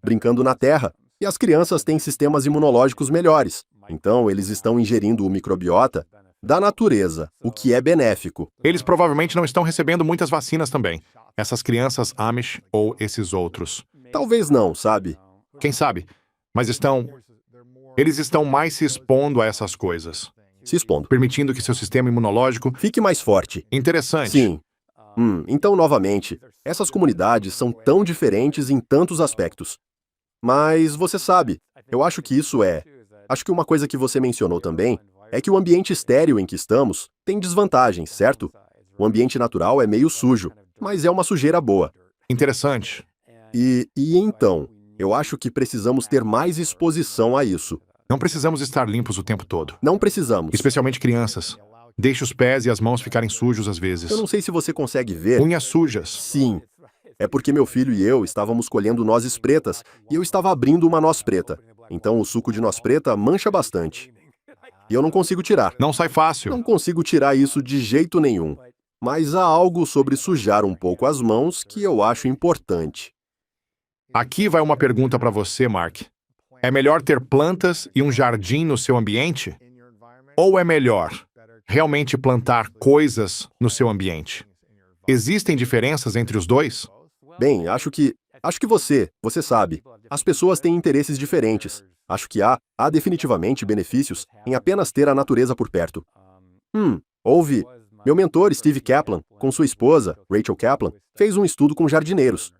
brincando na terra, e as crianças têm sistemas imunológicos melhores. Então, eles estão ingerindo o microbiota da natureza, o que é benéfico. Eles provavelmente não estão recebendo muitas vacinas também. Essas crianças Amish ou esses outros. Talvez não, sabe? Quem sabe? Mas eles estão mais se expondo a essas coisas, Se expondo. permitindo que seu sistema imunológico... Fique mais forte. Interessante. Sim. Então, novamente, essas comunidades são tão diferentes em tantos aspectos. Mas você sabe, eu acho que isso é... Acho que uma coisa que você mencionou também é que o ambiente estéril em que estamos tem desvantagens, certo? O ambiente natural é meio sujo, mas é uma sujeira boa. Interessante. E então, eu acho que precisamos ter mais exposição a isso. Não precisamos estar limpos o tempo todo. Não precisamos. Especialmente crianças. Deixe os pés e as mãos ficarem sujos às vezes. Eu não sei se você consegue ver. Unhas sujas. Sim. É porque meu filho e eu estávamos colhendo nozes pretas e eu estava abrindo uma noz preta. Então o suco de noz preta mancha bastante. E eu não consigo tirar. Não sai fácil. Não consigo tirar isso de jeito nenhum. Mas há algo sobre sujar um pouco as mãos que eu acho importante. Aqui vai uma pergunta para você, Mark. É melhor ter plantas e um jardim no seu ambiente? Ou é melhor realmente plantar coisas no seu ambiente? Existem diferenças entre os dois? Bem, acho que você sabe, as pessoas têm interesses diferentes. Acho que há definitivamente benefícios em apenas ter a natureza por perto. Houve... Meu mentor, Steve Kaplan, com sua esposa, Rachel Kaplan, fez um estudo com jardineiros.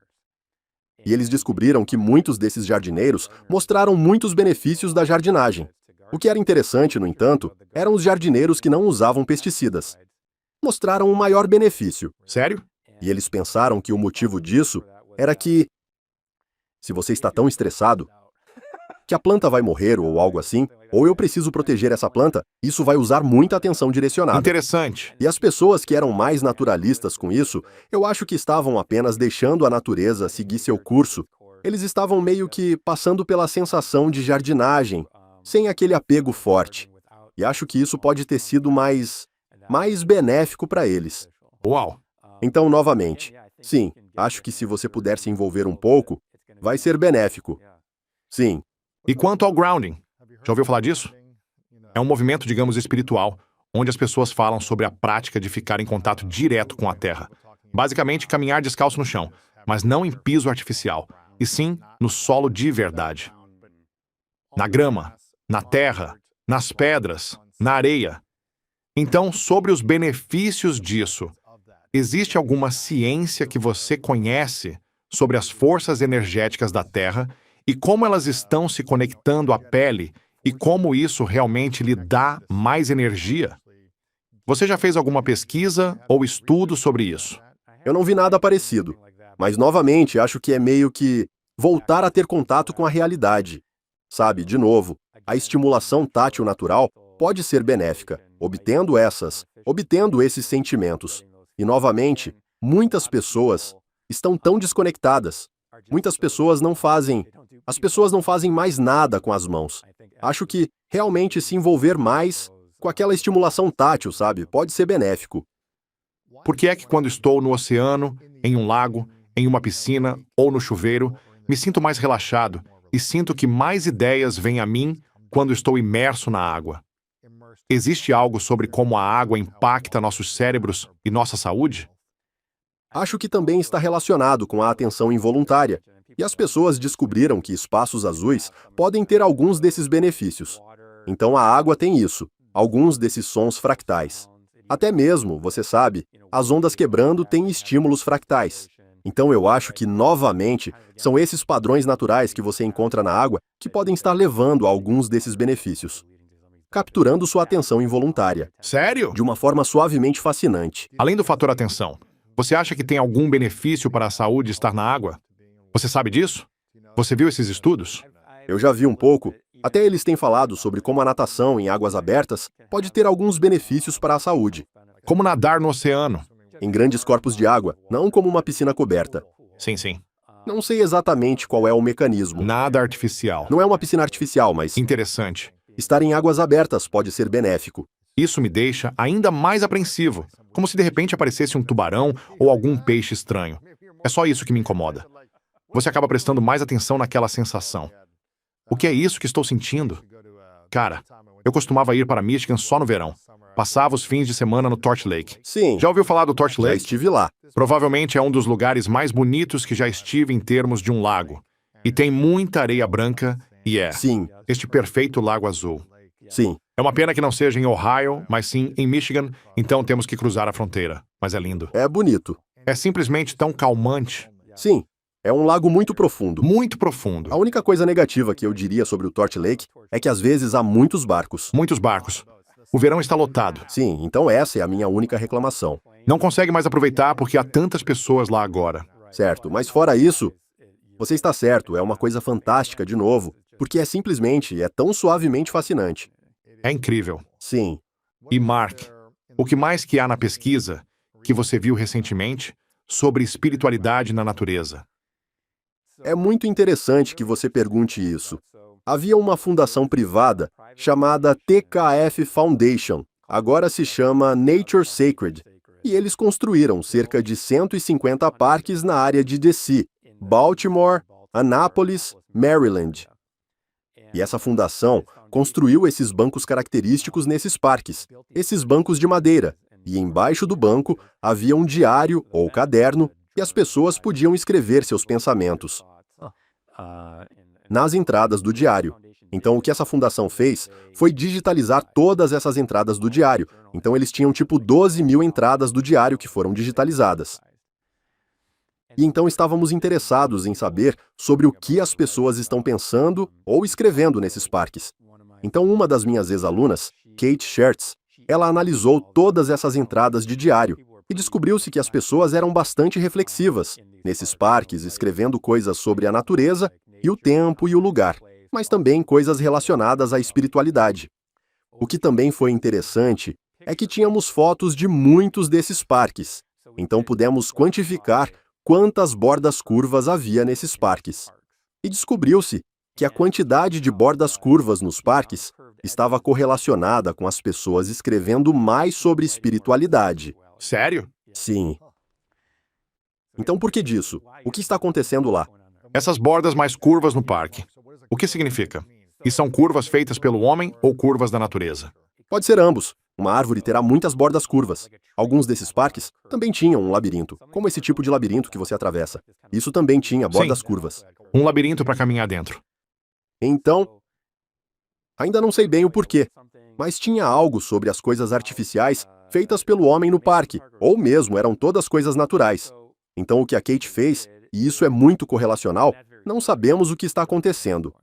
E eles descobriram que muitos desses jardineiros mostraram muitos benefícios da jardinagem. O que era interessante, no entanto, eram os jardineiros que não usavam pesticidas. Mostraram um maior benefício. Sério? E eles pensaram que o motivo disso era que, se você está tão estressado, que a planta vai morrer ou algo assim, ou eu preciso proteger essa planta, isso vai usar muita atenção direcionada. Interessante. E as pessoas que eram mais naturalistas com isso, eu acho que estavam apenas deixando a natureza seguir seu curso. Eles estavam meio que passando pela sensação de jardinagem, sem aquele apego forte. E acho que isso pode ter sido mais benéfico para eles. Uau. Então, novamente, sim, acho que se você puder se envolver um pouco, vai ser benéfico. Sim. E quanto ao grounding? Já ouviu falar disso? É um movimento, digamos, espiritual, onde as pessoas falam sobre a prática de ficar em contato direto com a terra. Basicamente, caminhar descalço no chão, mas não em piso artificial, e sim no solo de verdade. Na grama, na terra, nas pedras, na areia. Então, sobre os benefícios disso, existe alguma ciência que você conhece sobre as forças energéticas da Terra e como elas estão se conectando à pele e como isso realmente lhe dá mais energia? Você já fez alguma pesquisa ou estudo sobre isso? Eu não vi nada parecido. Mas, novamente, acho que é meio que voltar a ter contato com a realidade. Sabe, de novo, a estimulação tátil natural pode ser benéfica, obtendo esses sentimentos. E, novamente, muitas pessoas estão tão desconectadas. Muitas pessoas não fazem. As pessoas não fazem mais nada com as mãos. Acho que realmente se envolver mais com aquela estimulação tátil, sabe, pode ser benéfico. Por que é que quando estou no oceano, em um lago, em uma piscina ou no chuveiro, me sinto mais relaxado e sinto que mais ideias vêm a mim quando estou imerso na água? Existe algo sobre como a água impacta nossos cérebros e nossa saúde? Acho que também está relacionado com a atenção involuntária, e as pessoas descobriram que espaços azuis podem ter alguns desses benefícios. Então a água tem isso, alguns desses sons fractais. Até mesmo, você sabe, as ondas quebrando têm estímulos fractais. Então eu acho que, novamente, são esses padrões naturais que você encontra na água que podem estar levando a alguns desses benefícios, capturando sua atenção involuntária, Sério? de uma forma suavemente fascinante. Além do fator atenção, você acha que tem algum benefício para a saúde estar na água? Você sabe disso? Você viu esses estudos? Eu já vi um pouco, até eles têm falado sobre como a natação em águas abertas pode ter alguns benefícios para a saúde, Como nadar no oceano? em grandes corpos de água, não como uma piscina coberta. Sim. Não sei exatamente qual é o mecanismo. Nada artificial. Não é uma piscina artificial, mas Interessante. estar em águas abertas pode ser benéfico. Isso me deixa ainda mais apreensivo, como se de repente aparecesse um tubarão ou algum peixe estranho. É só isso que me incomoda. Você acaba prestando mais atenção naquela sensação. O que é isso que estou sentindo? Cara, eu costumava ir para Michigan só no verão. Passava os fins de semana no Torch Lake. Sim, Já ouviu falar do Torch já Lake? estive lá. Provavelmente é um dos lugares mais bonitos que já estive em termos de um lago. E tem muita areia branca e Sim, este perfeito lago azul. sim. É uma pena que não seja em Ohio, mas sim em Michigan, então temos que cruzar a fronteira. Mas é lindo. É bonito. É simplesmente tão calmante, Sim, é um lago muito profundo. muito profundo. A única coisa negativa que eu diria sobre o Torch Lake é que às vezes há muitos barcos. Muitos barcos. O verão está lotado. Sim, então essa é a minha única reclamação. Não consegue mais aproveitar porque há tantas pessoas lá agora. Certo, mas fora isso, você está certo, é uma coisa fantástica de novo, porque é tão suavemente fascinante. É incrível. Sim, E Mark, o que mais que há na pesquisa que você viu recentemente sobre espiritualidade na natureza? é muito interessante que você pergunte isso. Havia uma fundação privada chamada TKF Foundation, agora se chama Nature Sacred, e eles construíram cerca de 150 parques na área de DC, Baltimore, Annapolis, Maryland. E essa fundação construiu esses bancos característicos nesses parques, esses bancos de madeira, e embaixo do banco havia um diário ou caderno e as pessoas podiam escrever seus pensamentos nas entradas do diário. Então, o que essa fundação fez foi digitalizar todas essas entradas do diário. Então, eles tinham tipo 12.000 entradas do diário que foram digitalizadas. E então estávamos interessados em saber sobre o que as pessoas estão pensando ou escrevendo nesses parques. Então, uma das minhas ex-alunas, Kate Schertz, ela analisou todas essas entradas de diário e descobriu-se que as pessoas eram bastante reflexivas nesses parques, escrevendo coisas sobre a natureza e o tempo e o lugar, mas também coisas relacionadas à espiritualidade. O que também foi interessante é que tínhamos fotos de muitos desses parques, então pudemos quantificar quantas bordas curvas havia nesses parques. E descobriu-se que a quantidade de bordas curvas nos parques estava correlacionada com as pessoas escrevendo mais sobre espiritualidade. Sério? Sim. Então por que disso? O que está acontecendo lá? Essas bordas mais curvas no parque. O que significa? E são curvas feitas pelo homem ou curvas da natureza? Pode ser ambos. Uma árvore terá muitas bordas curvas. Alguns desses parques também tinham um labirinto, como esse tipo de labirinto que você atravessa. Isso também tinha bordas Sim. curvas. Um labirinto para caminhar dentro. Então, ainda não sei bem o porquê, mas tinha algo sobre as coisas artificiais feitas pelo homem no parque, ou mesmo eram todas coisas naturais. Então o que a Kate fez, e isso é muito correlacional, não sabemos o que está acontecendo.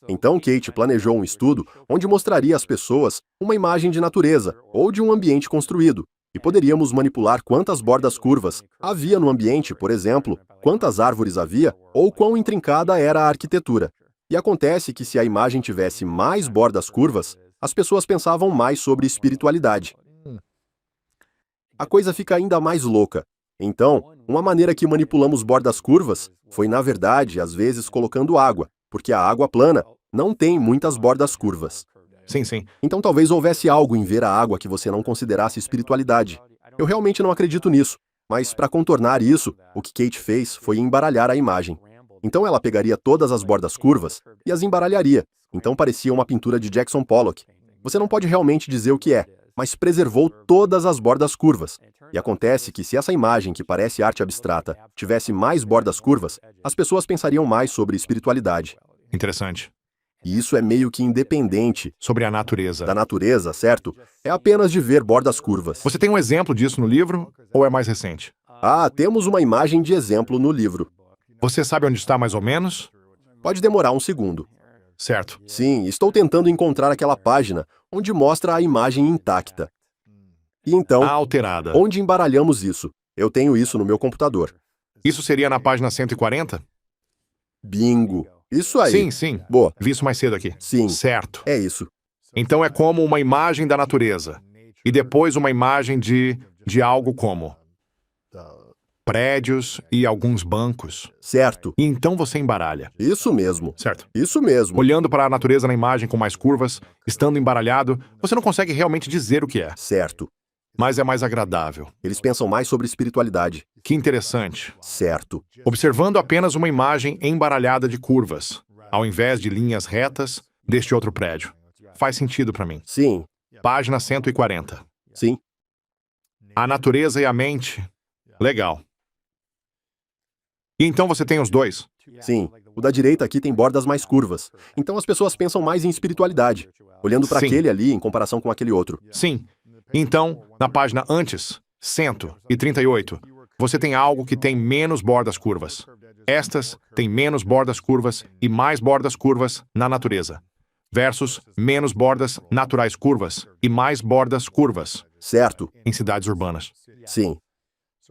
Então Kate planejou um estudo onde mostraria às pessoas uma imagem de natureza ou de um ambiente construído, e poderíamos manipular quantas bordas curvas havia no ambiente, por exemplo, quantas árvores havia ou quão intrincada era a arquitetura. E acontece que se a imagem tivesse mais bordas curvas, as pessoas pensavam mais sobre espiritualidade. A coisa fica ainda mais louca. Então, uma maneira que manipulamos bordas curvas foi, na verdade, às vezes colocando água, porque a água plana não tem muitas bordas curvas. Sim, sim. Então talvez houvesse algo em ver a água que você não considerasse espiritualidade. Eu realmente não acredito nisso, mas para contornar isso, o que Kate fez foi embaralhar a imagem. Então ela pegaria todas as bordas curvas e as embaralharia. Então parecia uma pintura de Jackson Pollock. Você não pode realmente dizer o que é, mas preservou todas as bordas curvas. E acontece que se essa imagem, que parece arte abstrata, tivesse mais bordas curvas, as pessoas pensariam mais sobre espiritualidade. Interessante. E isso é meio que independente Sobre a natureza. da natureza, certo? É apenas de ver bordas curvas. Você tem um exemplo disso no livro ou é mais recente? Ah, temos uma imagem de exemplo no livro. Você sabe onde está mais ou menos? Pode demorar um segundo. Certo. Sim, estou tentando encontrar aquela página onde mostra a imagem intacta. E então, Alterada. onde embaralhamos isso? Eu tenho isso no meu computador. Isso seria na página 140? Bingo. Isso aí. Sim, sim. Boa. Vi isso mais cedo aqui. Sim. Certo. É isso. Então é como uma imagem da natureza. E depois uma imagem de algo como prédios e alguns bancos. Certo. E então você embaralha. Isso mesmo. Certo. Isso mesmo. Olhando para a natureza na imagem com mais curvas, estando embaralhado, você não consegue realmente dizer o que é. Certo. Mas é mais agradável. Eles pensam mais sobre espiritualidade. Que interessante. Certo. Observando apenas uma imagem embaralhada de curvas, ao invés de linhas retas deste outro prédio. Faz sentido para mim. Sim. Página 140. Sim. A natureza e a mente. Legal. E então você tem os dois. Sim. O da direita aqui tem bordas mais curvas. Então as pessoas pensam mais em espiritualidade, olhando para Sim. aquele ali em comparação com aquele outro. Sim. Então, na página antes, 138, você tem algo que tem menos bordas curvas. Estas têm menos bordas curvas e mais bordas curvas na natureza. Versus menos bordas naturais curvas e mais bordas curvas Certo. em cidades urbanas. Sim.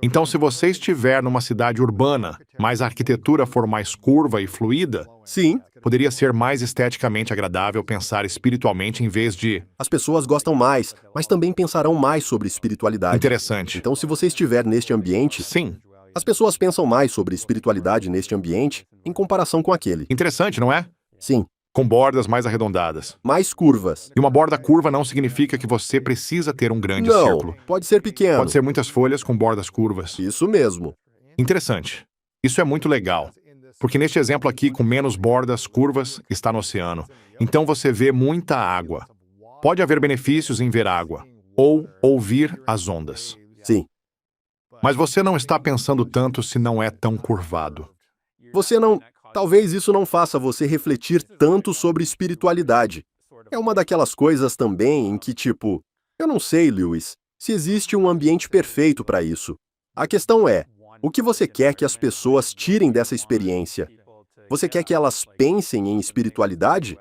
Então, se você estiver numa cidade urbana, mas a arquitetura for mais curva e fluida, Sim. poderia ser mais esteticamente agradável pensar espiritualmente em vez de... As pessoas gostam mais, mas também pensarão mais sobre espiritualidade. Interessante. Então, se você estiver neste ambiente, Sim. as pessoas pensam mais sobre espiritualidade neste ambiente em comparação com aquele. Interessante, não é? Sim. Com bordas mais arredondadas. Mais curvas. E uma borda curva não significa que você precisa ter um grande Não. círculo. Pode ser pequeno. Pode ser muitas folhas com bordas curvas. Isso mesmo. Interessante. Isso é muito legal. Porque neste exemplo aqui, com menos bordas curvas, está no oceano. Então você vê muita água. Pode haver benefícios em ver água. Ou ouvir as ondas. Sim. Mas você não está pensando tanto se não é tão curvado. Você não... Talvez isso não faça você refletir tanto sobre espiritualidade. É uma daquelas coisas também em que, tipo, eu não sei, Lewis, se existe um ambiente perfeito para isso. A questão é, o que você quer que as pessoas tirem dessa experiência? Você quer que elas pensem em espiritualidade?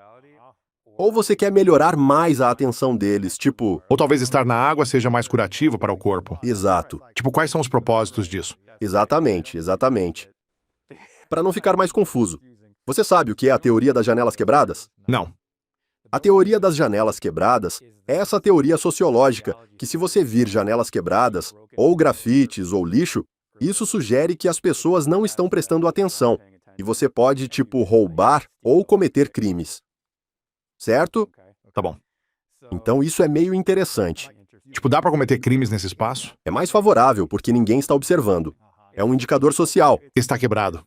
Ou você quer melhorar mais a atenção deles, tipo... Ou talvez estar na água seja mais curativo para o corpo. Exato. Tipo, quais são os propósitos disso? Exatamente, exatamente. Para não ficar mais confuso, você sabe o que é a teoria das janelas quebradas? Não. A teoria das janelas quebradas é essa teoria sociológica que, se você vir janelas quebradas, ou grafites, ou lixo, isso sugere que as pessoas não estão prestando atenção e você pode, tipo, roubar ou cometer crimes. Certo? Tá bom. Então isso é meio interessante. Tipo, dá para cometer crimes nesse espaço? É mais favorável porque ninguém está observando. É um indicador social. Está quebrado.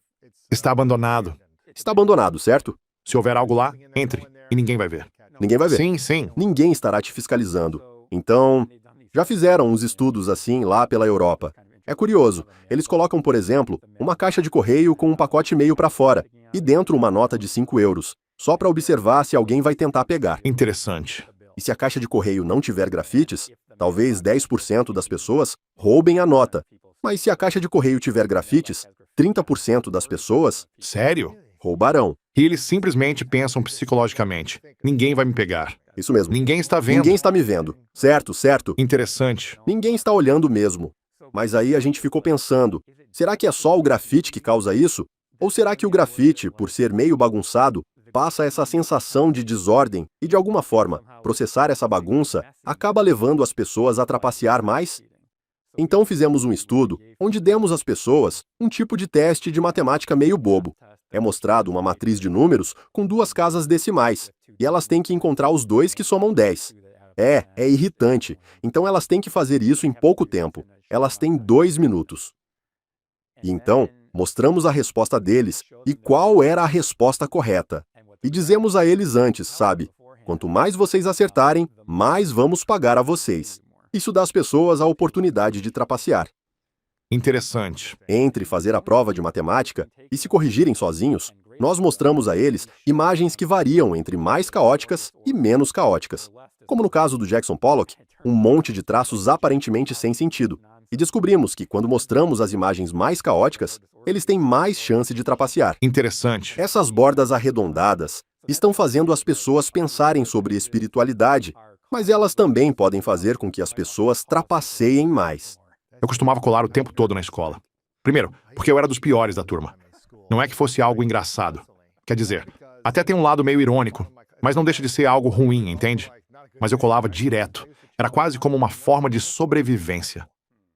Está abandonado. Está abandonado, certo? Se houver algo lá, entre e ninguém vai ver. Ninguém vai ver. Sim, sim. Ninguém estará te fiscalizando. Então, já fizeram uns estudos assim lá pela Europa. É curioso, eles colocam, por exemplo, uma caixa de correio com um pacote e-mail para fora e dentro uma nota de 5 euros, só para observar se alguém vai tentar pegar. Interessante. E se a caixa de correio não tiver grafites, talvez 10% das pessoas roubem a nota. Mas se a caixa de correio tiver grafites, 30% das pessoas Sério? roubarão. E eles simplesmente pensam psicologicamente: ninguém vai me pegar. Isso mesmo. Ninguém está vendo. Ninguém está me vendo. Certo, certo. Interessante. Ninguém está olhando mesmo. Mas aí a gente ficou pensando, será que é só o grafite que causa isso? Ou será que o grafite, por ser meio bagunçado, passa essa sensação de desordem e, de alguma forma, processar essa bagunça acaba levando as pessoas a trapacear mais? Então fizemos um estudo onde demos às pessoas um tipo de teste de matemática meio bobo. É mostrado uma matriz de números com duas casas decimais, e elas têm que encontrar os dois que somam 10. É irritante. Então elas têm que fazer isso em pouco tempo. Elas têm 2 minutos. E então, mostramos a resposta deles e qual era a resposta correta. E dizemos a eles antes, sabe? Quanto mais vocês acertarem, mais vamos pagar a vocês. Isso dá às pessoas a oportunidade de trapacear. Interessante. Entre fazer a prova de matemática e se corrigirem sozinhos, nós mostramos a eles imagens que variam entre mais caóticas e menos caóticas. Como no caso do Jackson Pollock, um monte de traços aparentemente sem sentido. E descobrimos que, quando mostramos as imagens mais caóticas, eles têm mais chance de trapacear. Interessante. Essas bordas arredondadas estão fazendo as pessoas pensarem sobre espiritualidade, mas elas também podem fazer com que as pessoas trapaceiem mais. Eu costumava colar o tempo todo na escola. Primeiro, porque eu era dos piores da turma. Não é que fosse algo engraçado. Quer dizer, até tem um lado meio irônico, mas não deixa de ser algo ruim, entende? Mas eu colava direto. Era quase como uma forma de sobrevivência.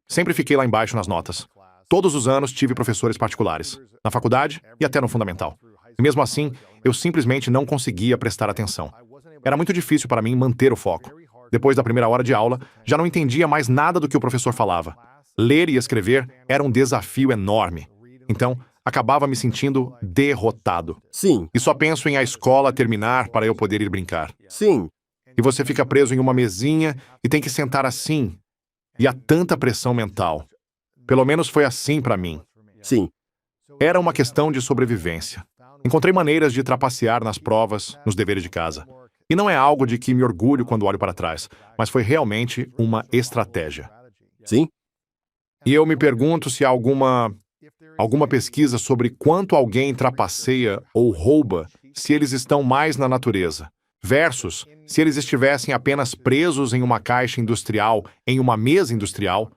Sempre fiquei lá embaixo nas notas. Todos os anos tive professores particulares, na faculdade e até no fundamental. E mesmo assim, eu simplesmente não conseguia prestar atenção. Era muito difícil para mim manter o foco. Depois da primeira hora de aula, já não entendia mais nada do que o professor falava. Ler e escrever era um desafio enorme. Então, acabava me sentindo derrotado. Sim, E só penso em a escola terminar para eu poder ir brincar. sim, E você fica preso em uma mesinha e tem que sentar assim. E há tanta pressão mental. Pelo menos foi assim para mim. sim. Era uma questão de sobrevivência. Encontrei maneiras de trapacear nas provas, nos deveres de casa. E não é algo de que me orgulho quando olho para trás, mas foi realmente uma estratégia. Sim? E eu me pergunto se há alguma pesquisa sobre quanto alguém trapaceia ou rouba se eles estão mais na natureza, versus se eles estivessem apenas presos em uma caixa industrial, em uma mesa industrial,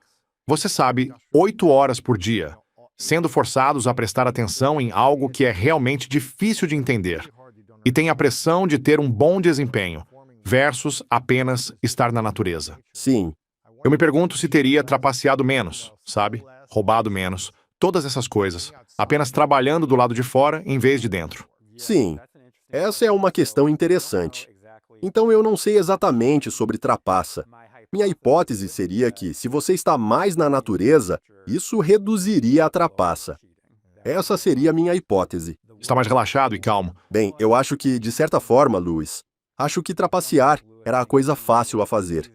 você sabe, 8 horas por dia, sendo forçados a prestar atenção em algo que é realmente difícil de entender, e tem a pressão de ter um bom desempenho, versus apenas estar na natureza. Sim. Eu me pergunto se teria trapaceado menos, sabe? Roubado menos, todas essas coisas, apenas trabalhando do lado de fora em vez de dentro. Sim. Essa é uma questão interessante. Então eu não sei exatamente sobre trapaça. Minha hipótese seria que, se você está mais na natureza, isso reduziria a trapaça. Essa seria a minha hipótese. Está mais relaxado e calmo. Bem, eu acho que, de certa forma, Luiz, acho que trapacear era a coisa fácil a fazer.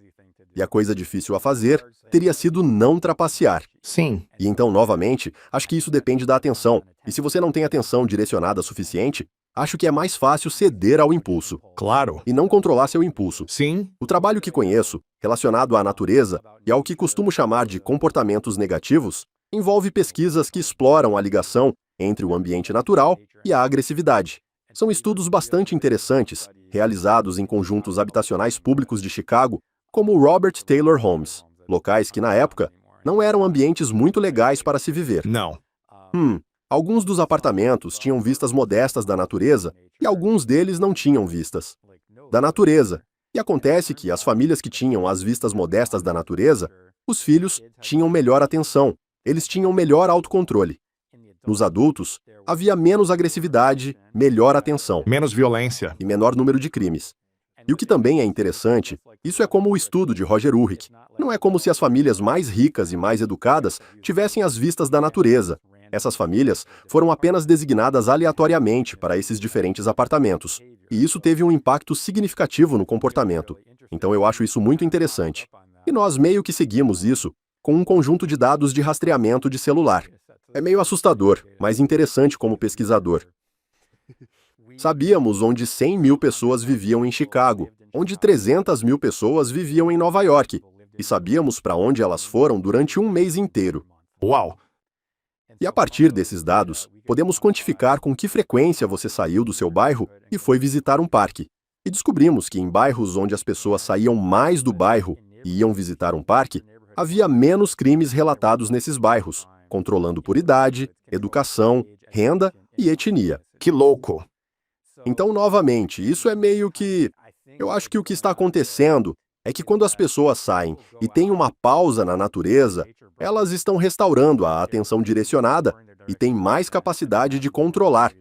E a coisa difícil a fazer teria sido não trapacear. Sim. E então, novamente, acho que isso depende da atenção. E se você não tem atenção direcionada suficiente, acho que é mais fácil ceder ao impulso Claro. e não controlar seu impulso. Sim. O trabalho que conheço, relacionado à natureza e ao que costumo chamar de comportamentos negativos, envolve pesquisas que exploram a ligação entre o ambiente natural e a agressividade. São estudos bastante interessantes, realizados em conjuntos habitacionais públicos de Chicago, como o Robert Taylor Homes, locais que, na época, não eram ambientes muito legais para se viver. Não. Alguns dos apartamentos tinham vistas modestas da natureza e alguns deles não tinham vistas da natureza. E acontece que as famílias que tinham as vistas modestas da natureza, os filhos tinham melhor atenção, eles tinham melhor autocontrole. Nos adultos, havia menos agressividade, melhor atenção Menos violência. e menor número de crimes. E o que também é interessante, isso é como o estudo de Roger Ulrich. Não é como se as famílias mais ricas e mais educadas tivessem as vistas da natureza, Essas famílias foram apenas designadas aleatoriamente para esses diferentes apartamentos, e isso teve um impacto significativo no comportamento. Então eu acho isso muito interessante. E nós meio que seguimos isso com um conjunto de dados de rastreamento de celular. É meio assustador, mas interessante como pesquisador. Sabíamos onde 100 mil pessoas viviam em Chicago, onde 300 mil pessoas viviam em Nova York, e sabíamos para onde elas foram durante um mês inteiro. Uau! E a partir desses dados, podemos quantificar com que frequência você saiu do seu bairro e foi visitar um parque. E descobrimos que em bairros onde as pessoas saíam mais do bairro e iam visitar um parque, havia menos crimes relatados nesses bairros, controlando por idade, educação, renda e etnia. Que louco! Então, novamente, isso é meio que... Eu acho que o que está acontecendo é que quando as pessoas saem e tem uma pausa na natureza, elas estão restaurando a atenção direcionada e têm mais capacidade de controlar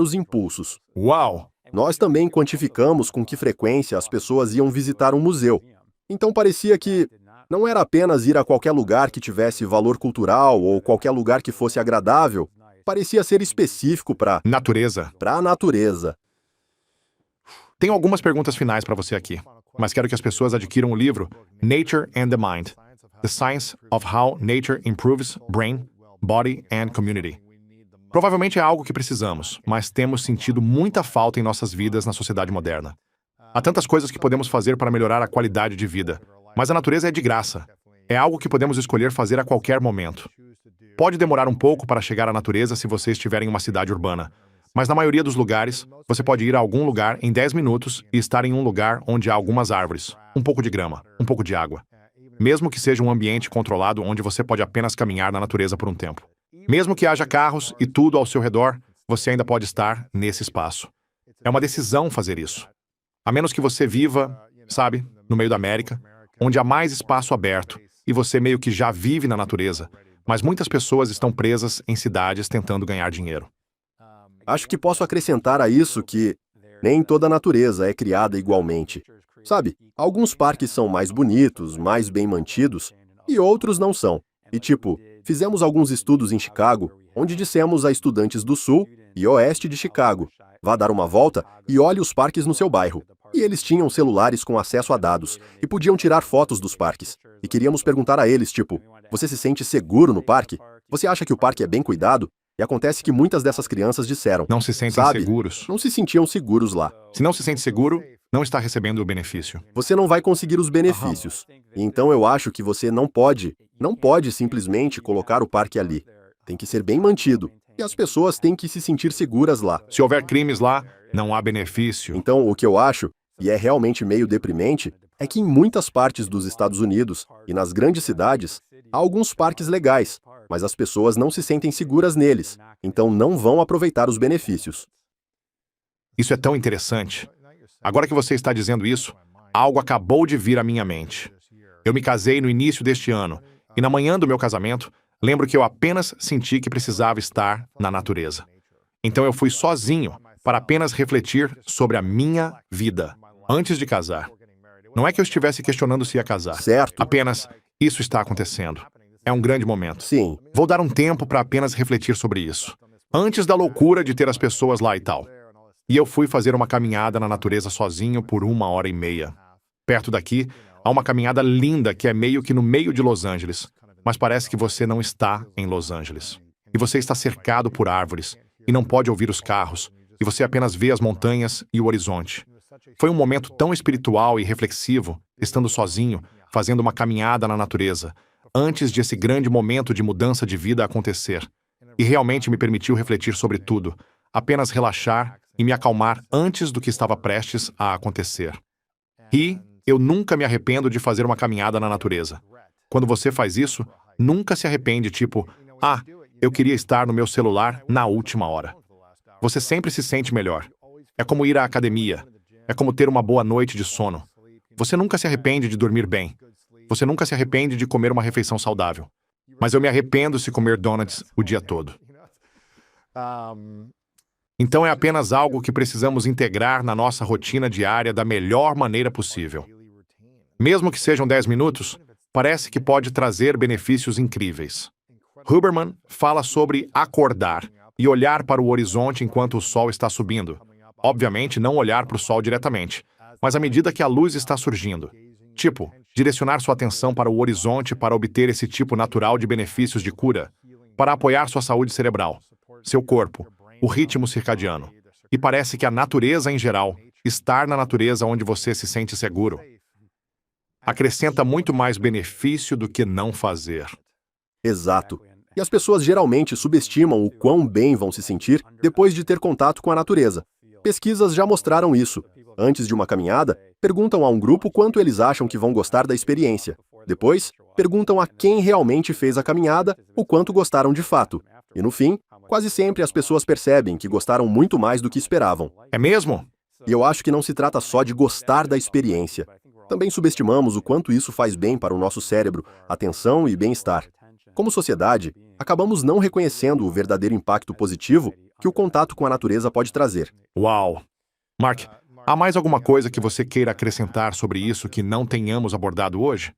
os impulsos. Uau! Nós também quantificamos com que frequência as pessoas iam visitar um museu. Então parecia que não era apenas ir a qualquer lugar que tivesse valor cultural ou qualquer lugar que fosse agradável, parecia ser específico para Natureza. a natureza. Tenho algumas perguntas finais para você aqui, mas quero que as pessoas adquiram o livro Nature and the Mind: The Science of How Nature Improves Brain, Body and Community. Provavelmente é algo que precisamos, mas temos sentido muita falta em nossas vidas na sociedade moderna. Há tantas coisas que podemos fazer para melhorar a qualidade de vida, mas a natureza é de graça. É algo que podemos escolher fazer a qualquer momento. Pode demorar um pouco para chegar à natureza se você estiver em uma cidade urbana, mas na maioria dos lugares, você pode ir a algum lugar em 10 minutos e estar em um lugar onde há algumas árvores, um pouco de grama, um pouco de água. Mesmo que seja um ambiente controlado onde você pode apenas caminhar na natureza por um tempo. Mesmo que haja carros e tudo ao seu redor, você ainda pode estar nesse espaço. É uma decisão fazer isso. A menos que você viva, sabe, no meio da América, onde há mais espaço aberto e você meio que já vive na natureza, mas muitas pessoas estão presas em cidades tentando ganhar dinheiro. Acho que posso acrescentar a isso que nem toda a natureza é criada igualmente. Sabe, alguns parques são mais bonitos, mais bem mantidos, e outros não são. E fizemos alguns estudos em Chicago, onde dissemos a estudantes do sul e oeste de Chicago: vá dar uma volta e olhe os parques no seu bairro. E eles tinham celulares com acesso a dados e podiam tirar fotos dos parques. E queríamos perguntar a eles, você se sente seguro no parque? Você acha que o parque é bem cuidado? E acontece que muitas dessas crianças disseram, Não se sentem seguros. não se sentiam seguros lá. Se não se sente seguro, não está recebendo o benefício. Você não vai conseguir os benefícios. E então eu acho que você não pode simplesmente colocar o parque ali. Tem que ser bem mantido. E as pessoas têm que se sentir seguras lá. Se houver crimes lá, não há benefício. Então, o que eu acho, e é realmente meio deprimente, é que em muitas partes dos Estados Unidos e nas grandes cidades, há alguns parques legais, mas as pessoas não se sentem seguras neles, então não vão aproveitar os benefícios. Isso é tão interessante. Agora que você está dizendo isso, algo acabou de vir à minha mente. Eu me casei no início deste ano, e na manhã do meu casamento, lembro que eu apenas senti que precisava estar na natureza. Então eu fui sozinho para apenas refletir sobre a minha vida, antes de casar. Não é que eu estivesse questionando se ia casar. Certo? Apenas, isso está acontecendo. É um grande momento. Sim. Vou dar um tempo para apenas refletir sobre isso. Antes da loucura de ter as pessoas lá e tal. E eu fui fazer uma caminhada na natureza sozinho por 1h30. Perto daqui, há uma caminhada linda que é meio que no meio de Los Angeles. Mas parece que você não está em Los Angeles. E você está cercado por árvores, e não pode ouvir os carros, e você apenas vê as montanhas e o horizonte. Foi um momento tão espiritual e reflexivo, estando sozinho, fazendo uma caminhada na natureza, antes de esse grande momento de mudança de vida acontecer. E realmente me permitiu refletir sobre tudo, apenas relaxar e me acalmar antes do que estava prestes a acontecer. E eu nunca me arrependo de fazer uma caminhada na natureza. Quando você faz isso, nunca se arrepende, eu queria estar no meu celular na última hora. Você sempre se sente melhor. É como ir à academia. É como ter uma boa noite de sono. Você nunca se arrepende de dormir bem. Você nunca se arrepende de comer uma refeição saudável. Mas eu me arrependo se comer donuts o dia todo. Então é apenas algo que precisamos integrar na nossa rotina diária da melhor maneira possível. Mesmo que sejam 10 minutos, parece que pode trazer benefícios incríveis. Huberman fala sobre acordar e olhar para o horizonte enquanto o sol está subindo. Obviamente, não olhar para o sol diretamente, mas à medida que a luz está surgindo. Tipo, direcionar sua atenção para o horizonte para obter esse tipo natural de benefícios de cura, para apoiar sua saúde cerebral, seu corpo, o ritmo circadiano. E parece que a natureza em geral, estar na natureza onde você se sente seguro, acrescenta muito mais benefício do que não fazer. Exato. E as pessoas geralmente subestimam o quão bem vão se sentir depois de ter contato com a natureza. Pesquisas já mostraram isso. Antes de uma caminhada, perguntam a um grupo quanto eles acham que vão gostar da experiência. Depois, perguntam a quem realmente fez a caminhada o quanto gostaram de fato. E no fim, quase sempre as pessoas percebem que gostaram muito mais do que esperavam. É mesmo? E eu acho que não se trata só de gostar da experiência. Também subestimamos o quanto isso faz bem para o nosso cérebro, atenção e bem-estar. Como sociedade, acabamos não reconhecendo o verdadeiro impacto positivo que o contato com a natureza pode trazer. Uau! Mark, há mais alguma coisa que você queira acrescentar sobre isso que não tenhamos abordado hoje?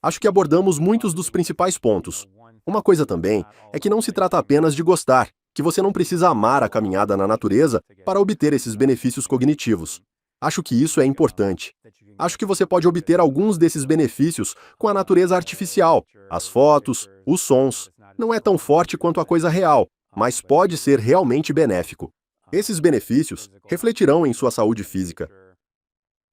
Acho que abordamos muitos dos principais pontos. Uma coisa também é que não se trata apenas de gostar, que você não precisa amar a caminhada na natureza para obter esses benefícios cognitivos. Acho que isso é importante. Acho que você pode obter alguns desses benefícios com a natureza artificial, as fotos, os sons. Não é tão forte quanto a coisa real, mas pode ser realmente benéfico. Esses benefícios refletirão em sua saúde física,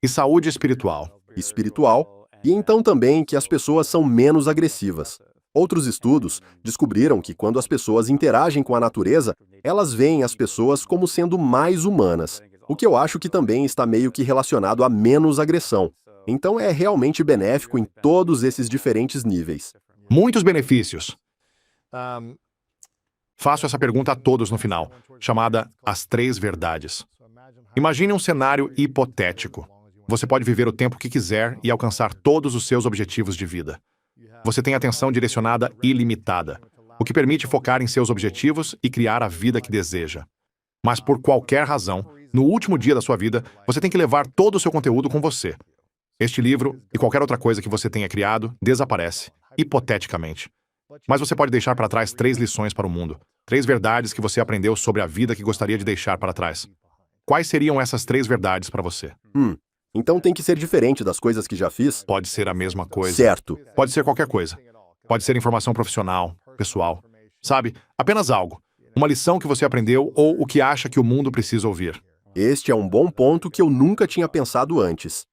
E saúde espiritual? espiritual, e então também que as pessoas são menos agressivas. Outros estudos descobriram que quando as pessoas interagem com a natureza, elas veem as pessoas como sendo mais humanas, o que eu acho que também está meio que relacionado a menos agressão. Então é realmente benéfico em todos esses diferentes níveis. Muitos benefícios. Faço essa pergunta a todos no final, chamada As Três Verdades. Imagine um cenário hipotético. Você pode viver o tempo que quiser e alcançar todos os seus objetivos de vida. Você tem atenção direcionada ilimitada, o que permite focar em seus objetivos e criar a vida que deseja. Mas por qualquer razão, no último dia da sua vida, você tem que levar todo o seu conteúdo com você. Este livro e qualquer outra coisa que você tenha criado desaparece, hipoteticamente. Mas você pode deixar para trás 3 lições para o mundo, 3 verdades que você aprendeu sobre a vida que gostaria de deixar para trás. Quais seriam essas 3 verdades para você? Então tem que ser diferente das coisas que já fiz? Pode ser a mesma coisa. Certo. Pode ser qualquer coisa. Pode ser informação profissional, pessoal. Sabe, apenas algo. Uma lição que você aprendeu ou o que acha que o mundo precisa ouvir. Este é um bom ponto que eu nunca tinha pensado antes.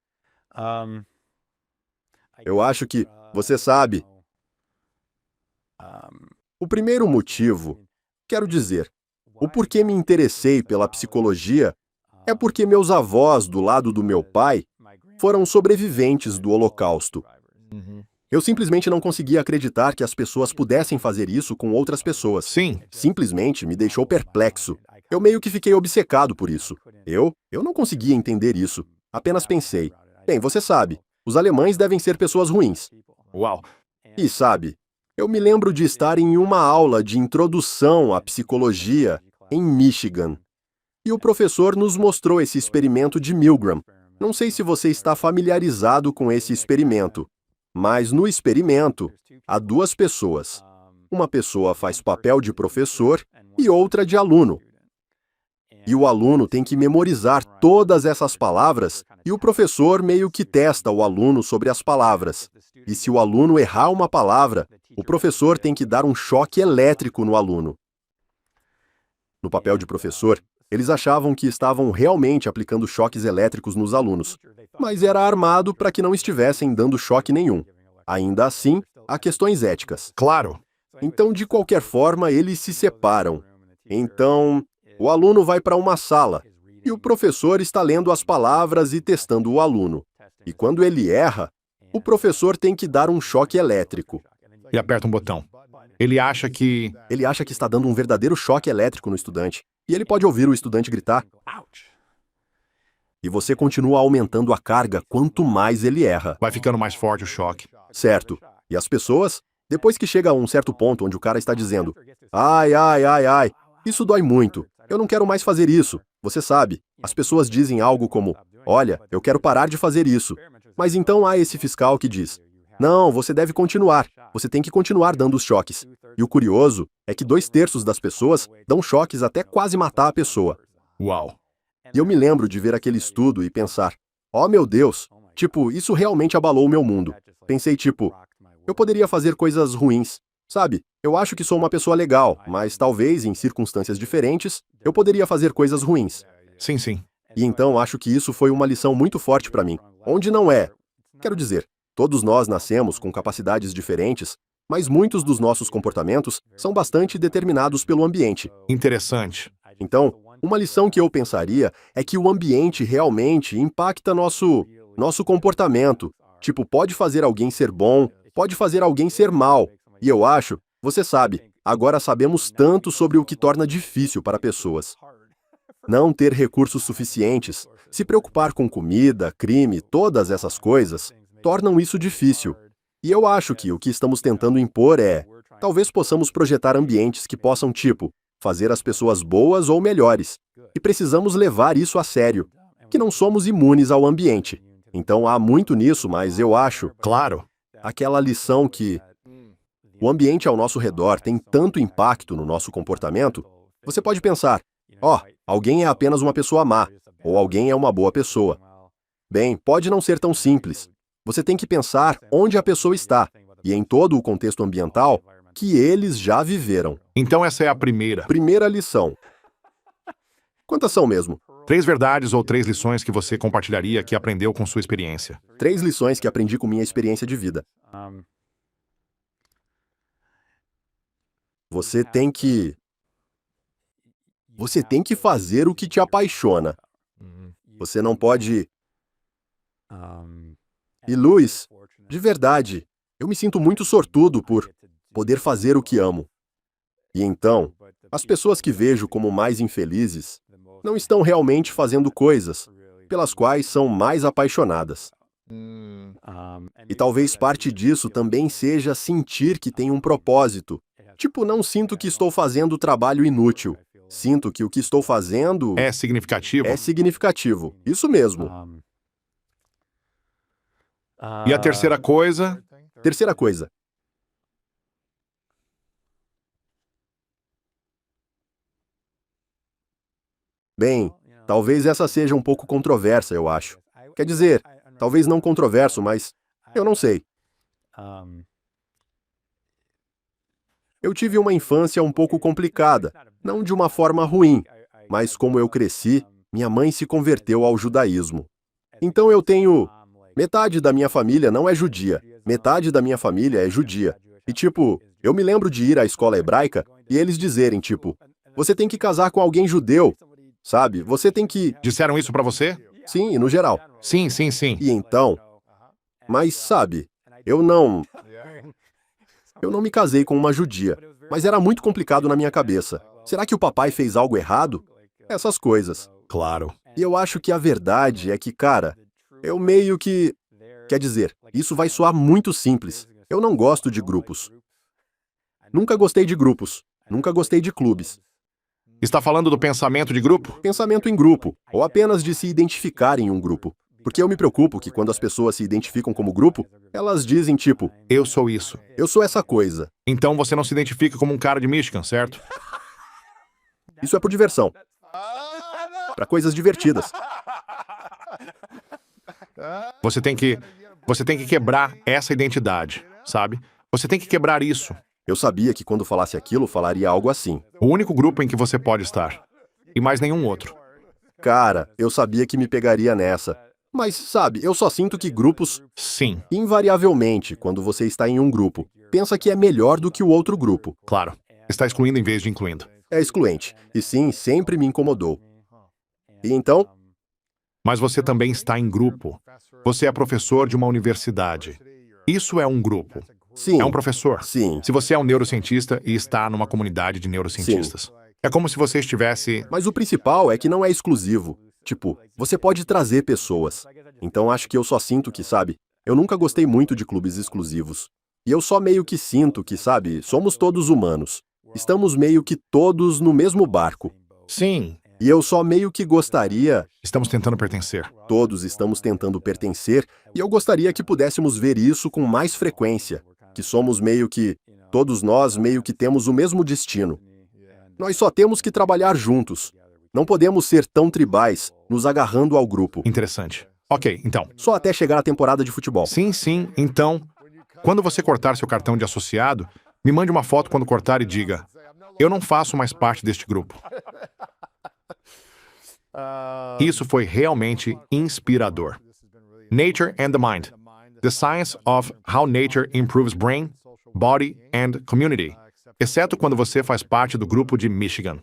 Eu acho que, você sabe, o primeiro motivo, quero dizer, o porquê me interessei pela psicologia é porque meus avós, do lado do meu pai, foram sobreviventes do Holocausto. Eu simplesmente não conseguia acreditar que as pessoas pudessem fazer isso com outras pessoas. Sim, Simplesmente me deixou perplexo. Eu meio que fiquei obcecado por isso. Eu não conseguia entender isso. Apenas pensei, bem, você sabe, os alemães devem ser pessoas ruins. uau. E sabe, eu me lembro de estar em uma aula de introdução à psicologia em Michigan. E o professor nos mostrou esse experimento de Milgram. Não sei se você está familiarizado com esse experimento, mas no experimento há 2 pessoas. Uma pessoa faz papel de professor e outra de aluno. E o aluno tem que memorizar todas essas palavras e o professor meio que testa o aluno sobre as palavras. E se o aluno errar uma palavra, o professor tem que dar um choque elétrico no aluno. No papel de professor, eles achavam que estavam realmente aplicando choques elétricos nos alunos, mas era armado para que não estivessem dando choque nenhum. Ainda assim, há questões éticas. Claro. Então, de qualquer forma, eles se separam. Então, o aluno vai para uma sala e o professor está lendo as palavras e testando o aluno. E quando ele erra, o professor tem que dar um choque elétrico. E aperta um botão. Ele acha que... Ele acha que está dando um verdadeiro choque elétrico no estudante. E ele pode ouvir o estudante gritar. E você continua aumentando a carga quanto mais ele erra. vai ficando mais forte o choque. Certo. E as pessoas, depois que chega a um certo ponto onde o cara está dizendo: ai, ai, ai, ai, isso dói muito, eu não quero mais fazer isso. Você sabe, as pessoas dizem algo como: olha, eu quero parar de fazer isso. Mas então há esse fiscal que diz: Não, você deve continuar. Você tem que continuar dando os choques. E o curioso é que 2/3 das pessoas dão choques até quase matar a pessoa. Uau. E eu me lembro de ver aquele estudo e pensar, oh meu Deus, tipo, isso realmente abalou o meu mundo. Pensei tipo, eu poderia fazer coisas ruins, sabe? Eu acho que sou uma pessoa legal, mas talvez em circunstâncias diferentes, eu poderia fazer coisas ruins. Sim, sim. E então acho que isso foi uma lição muito forte para mim, onde não é. Quero dizer, todos nós nascemos com capacidades diferentes, mas muitos dos nossos comportamentos são bastante determinados pelo ambiente. Interessante. Então, uma lição que eu pensaria é que o ambiente realmente impacta nosso comportamento. Tipo, pode fazer alguém ser bom, pode fazer alguém ser mal. E eu acho, você sabe, agora sabemos tanto sobre o que torna difícil para pessoas. Não ter recursos suficientes, se preocupar com comida, crime, todas essas coisas, tornam isso difícil. E eu acho que o que estamos tentando impor é, talvez possamos projetar ambientes que possam, tipo, fazer as pessoas boas ou melhores. E precisamos levar isso a sério, que não somos imunes ao ambiente. Então há muito nisso, mas eu acho, Claro. aquela lição que o ambiente ao nosso redor tem tanto impacto no nosso comportamento, você pode pensar, alguém é apenas uma pessoa má, ou alguém é uma boa pessoa. Bem, pode não ser tão simples. Você tem que pensar onde a pessoa está, e em todo o contexto ambiental que eles já viveram. Então essa é a primeira. Primeira lição. Quantas são mesmo? 3 verdades ou 3 lições que você compartilharia que aprendeu com sua experiência. 3 lições que aprendi com minha experiência de vida. Você tem que fazer o que te apaixona. Você não pode... E Luiz, de verdade, eu me sinto muito sortudo por poder fazer o que amo. E então, as pessoas que vejo como mais infelizes não estão realmente fazendo coisas pelas quais são mais apaixonadas. E talvez parte disso também seja sentir que tem um propósito. Tipo, não sinto que estou fazendo trabalho inútil. Sinto que o que estou fazendo É significativo? é significativo. Isso mesmo. E a terceira coisa? Terceira coisa. Bem, talvez essa seja um pouco controversa, eu acho. Quer dizer, talvez não controverso, mas eu não sei. Eu tive uma infância um pouco complicada, não de uma forma ruim, mas como eu cresci, minha mãe se converteu ao judaísmo. Então eu tenho... Metade da minha família não é judia, metade da minha família é judia. E tipo, eu me lembro de ir à escola hebraica e eles dizerem, tipo, você tem que casar com alguém judeu, sabe? Você tem que... Disseram isso pra você? Sim, no geral. Sim, sim, sim. E então... Mas sabe, eu não me casei com uma judia, mas era muito complicado na minha cabeça. Será que o papai fez algo errado? Essas coisas. Claro. E eu acho que a verdade é que, cara, eu meio que... Quer dizer, isso vai soar muito simples. Eu não gosto de grupos. Nunca gostei de grupos. Nunca gostei de clubes. Está falando do pensamento de grupo? Pensamento em grupo, ou apenas de se identificar em um grupo. Porque eu me preocupo que quando as pessoas se identificam como grupo, elas dizem tipo, Eu sou isso. eu sou essa coisa. Então você não se identifica como um cara de Michigan, certo? Isso é por diversão. Para coisas divertidas. Você tem que quebrar essa identidade, sabe? Você tem que quebrar isso. Eu sabia que quando falasse aquilo, falaria algo assim. O único grupo em que você pode estar. E mais nenhum outro. Cara, eu sabia que me pegaria nessa. Mas, sabe, eu só sinto que grupos, Sim, invariavelmente, quando você está em um grupo, pensa que é melhor do que o outro grupo. claro. Está excluindo em vez de incluindo. É excluente. E sim, sempre me incomodou. E então, Mas você também está em grupo. Você é professor de uma universidade. Isso é um grupo. sim, É um professor. sim. Se você é um neurocientista e está numa comunidade de neurocientistas. É como se você estivesse... Mas o principal é que não é exclusivo. Tipo, você pode trazer pessoas. Então acho que eu só sinto que, sabe, eu nunca gostei muito de clubes exclusivos. E eu só meio que sinto que, sabe, somos todos humanos. Estamos meio que todos no mesmo barco. Sim, E eu só meio que gostaria, Estamos tentando pertencer. todos estamos tentando pertencer, e eu gostaria que pudéssemos ver isso com mais frequência, que somos meio que, todos nós meio que temos o mesmo destino. Nós só temos que trabalhar juntos. Não podemos ser tão tribais, nos agarrando ao grupo. Interessante. Ok, então. Só até chegar à temporada de futebol. Sim, então, quando você cortar seu cartão de associado, me mande uma foto quando cortar e diga: eu não faço mais parte deste grupo. Isso foi realmente inspirador. Nature and the Mind. The Science of How Nature Improves Brain, Body and Community. Exceto quando você faz parte do grupo de Michigan.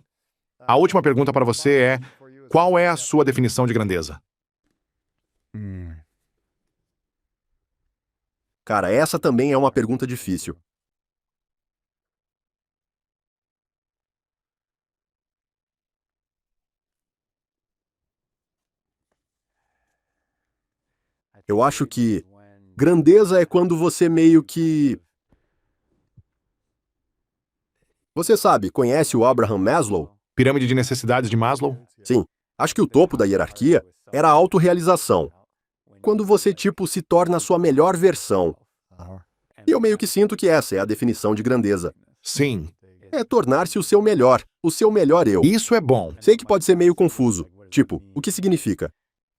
A última pergunta para você é: qual é a sua definição de grandeza? Cara, essa também é uma pergunta difícil. Eu acho que grandeza é quando você meio que... Você sabe, conhece o Abraham Maslow? Pirâmide de necessidades de Maslow? Sim, acho que o topo da hierarquia era a autorrealização. Quando você, tipo, se torna a sua melhor versão. E eu meio que sinto que essa é a definição de grandeza. Sim. É tornar-se o seu melhor eu. Isso é bom. Sei que pode ser meio confuso. Tipo, o que significa?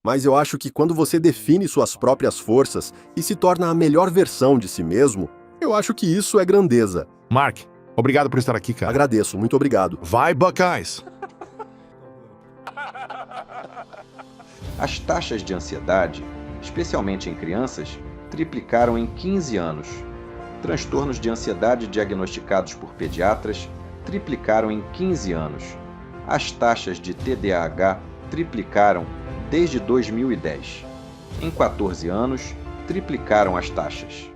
Mas eu acho que quando você define suas próprias forças e se torna a melhor versão de si mesmo, eu acho que isso é grandeza. Mark, obrigado por estar aqui, cara. Agradeço, muito obrigado. Vai, Buckeyes! As taxas de ansiedade, especialmente em crianças, triplicaram em 15 anos. Transtornos de ansiedade diagnosticados por pediatras triplicaram em 15 anos. As taxas de TDAH triplicaram desde 2010. Em 14 anos, triplicaram as taxas.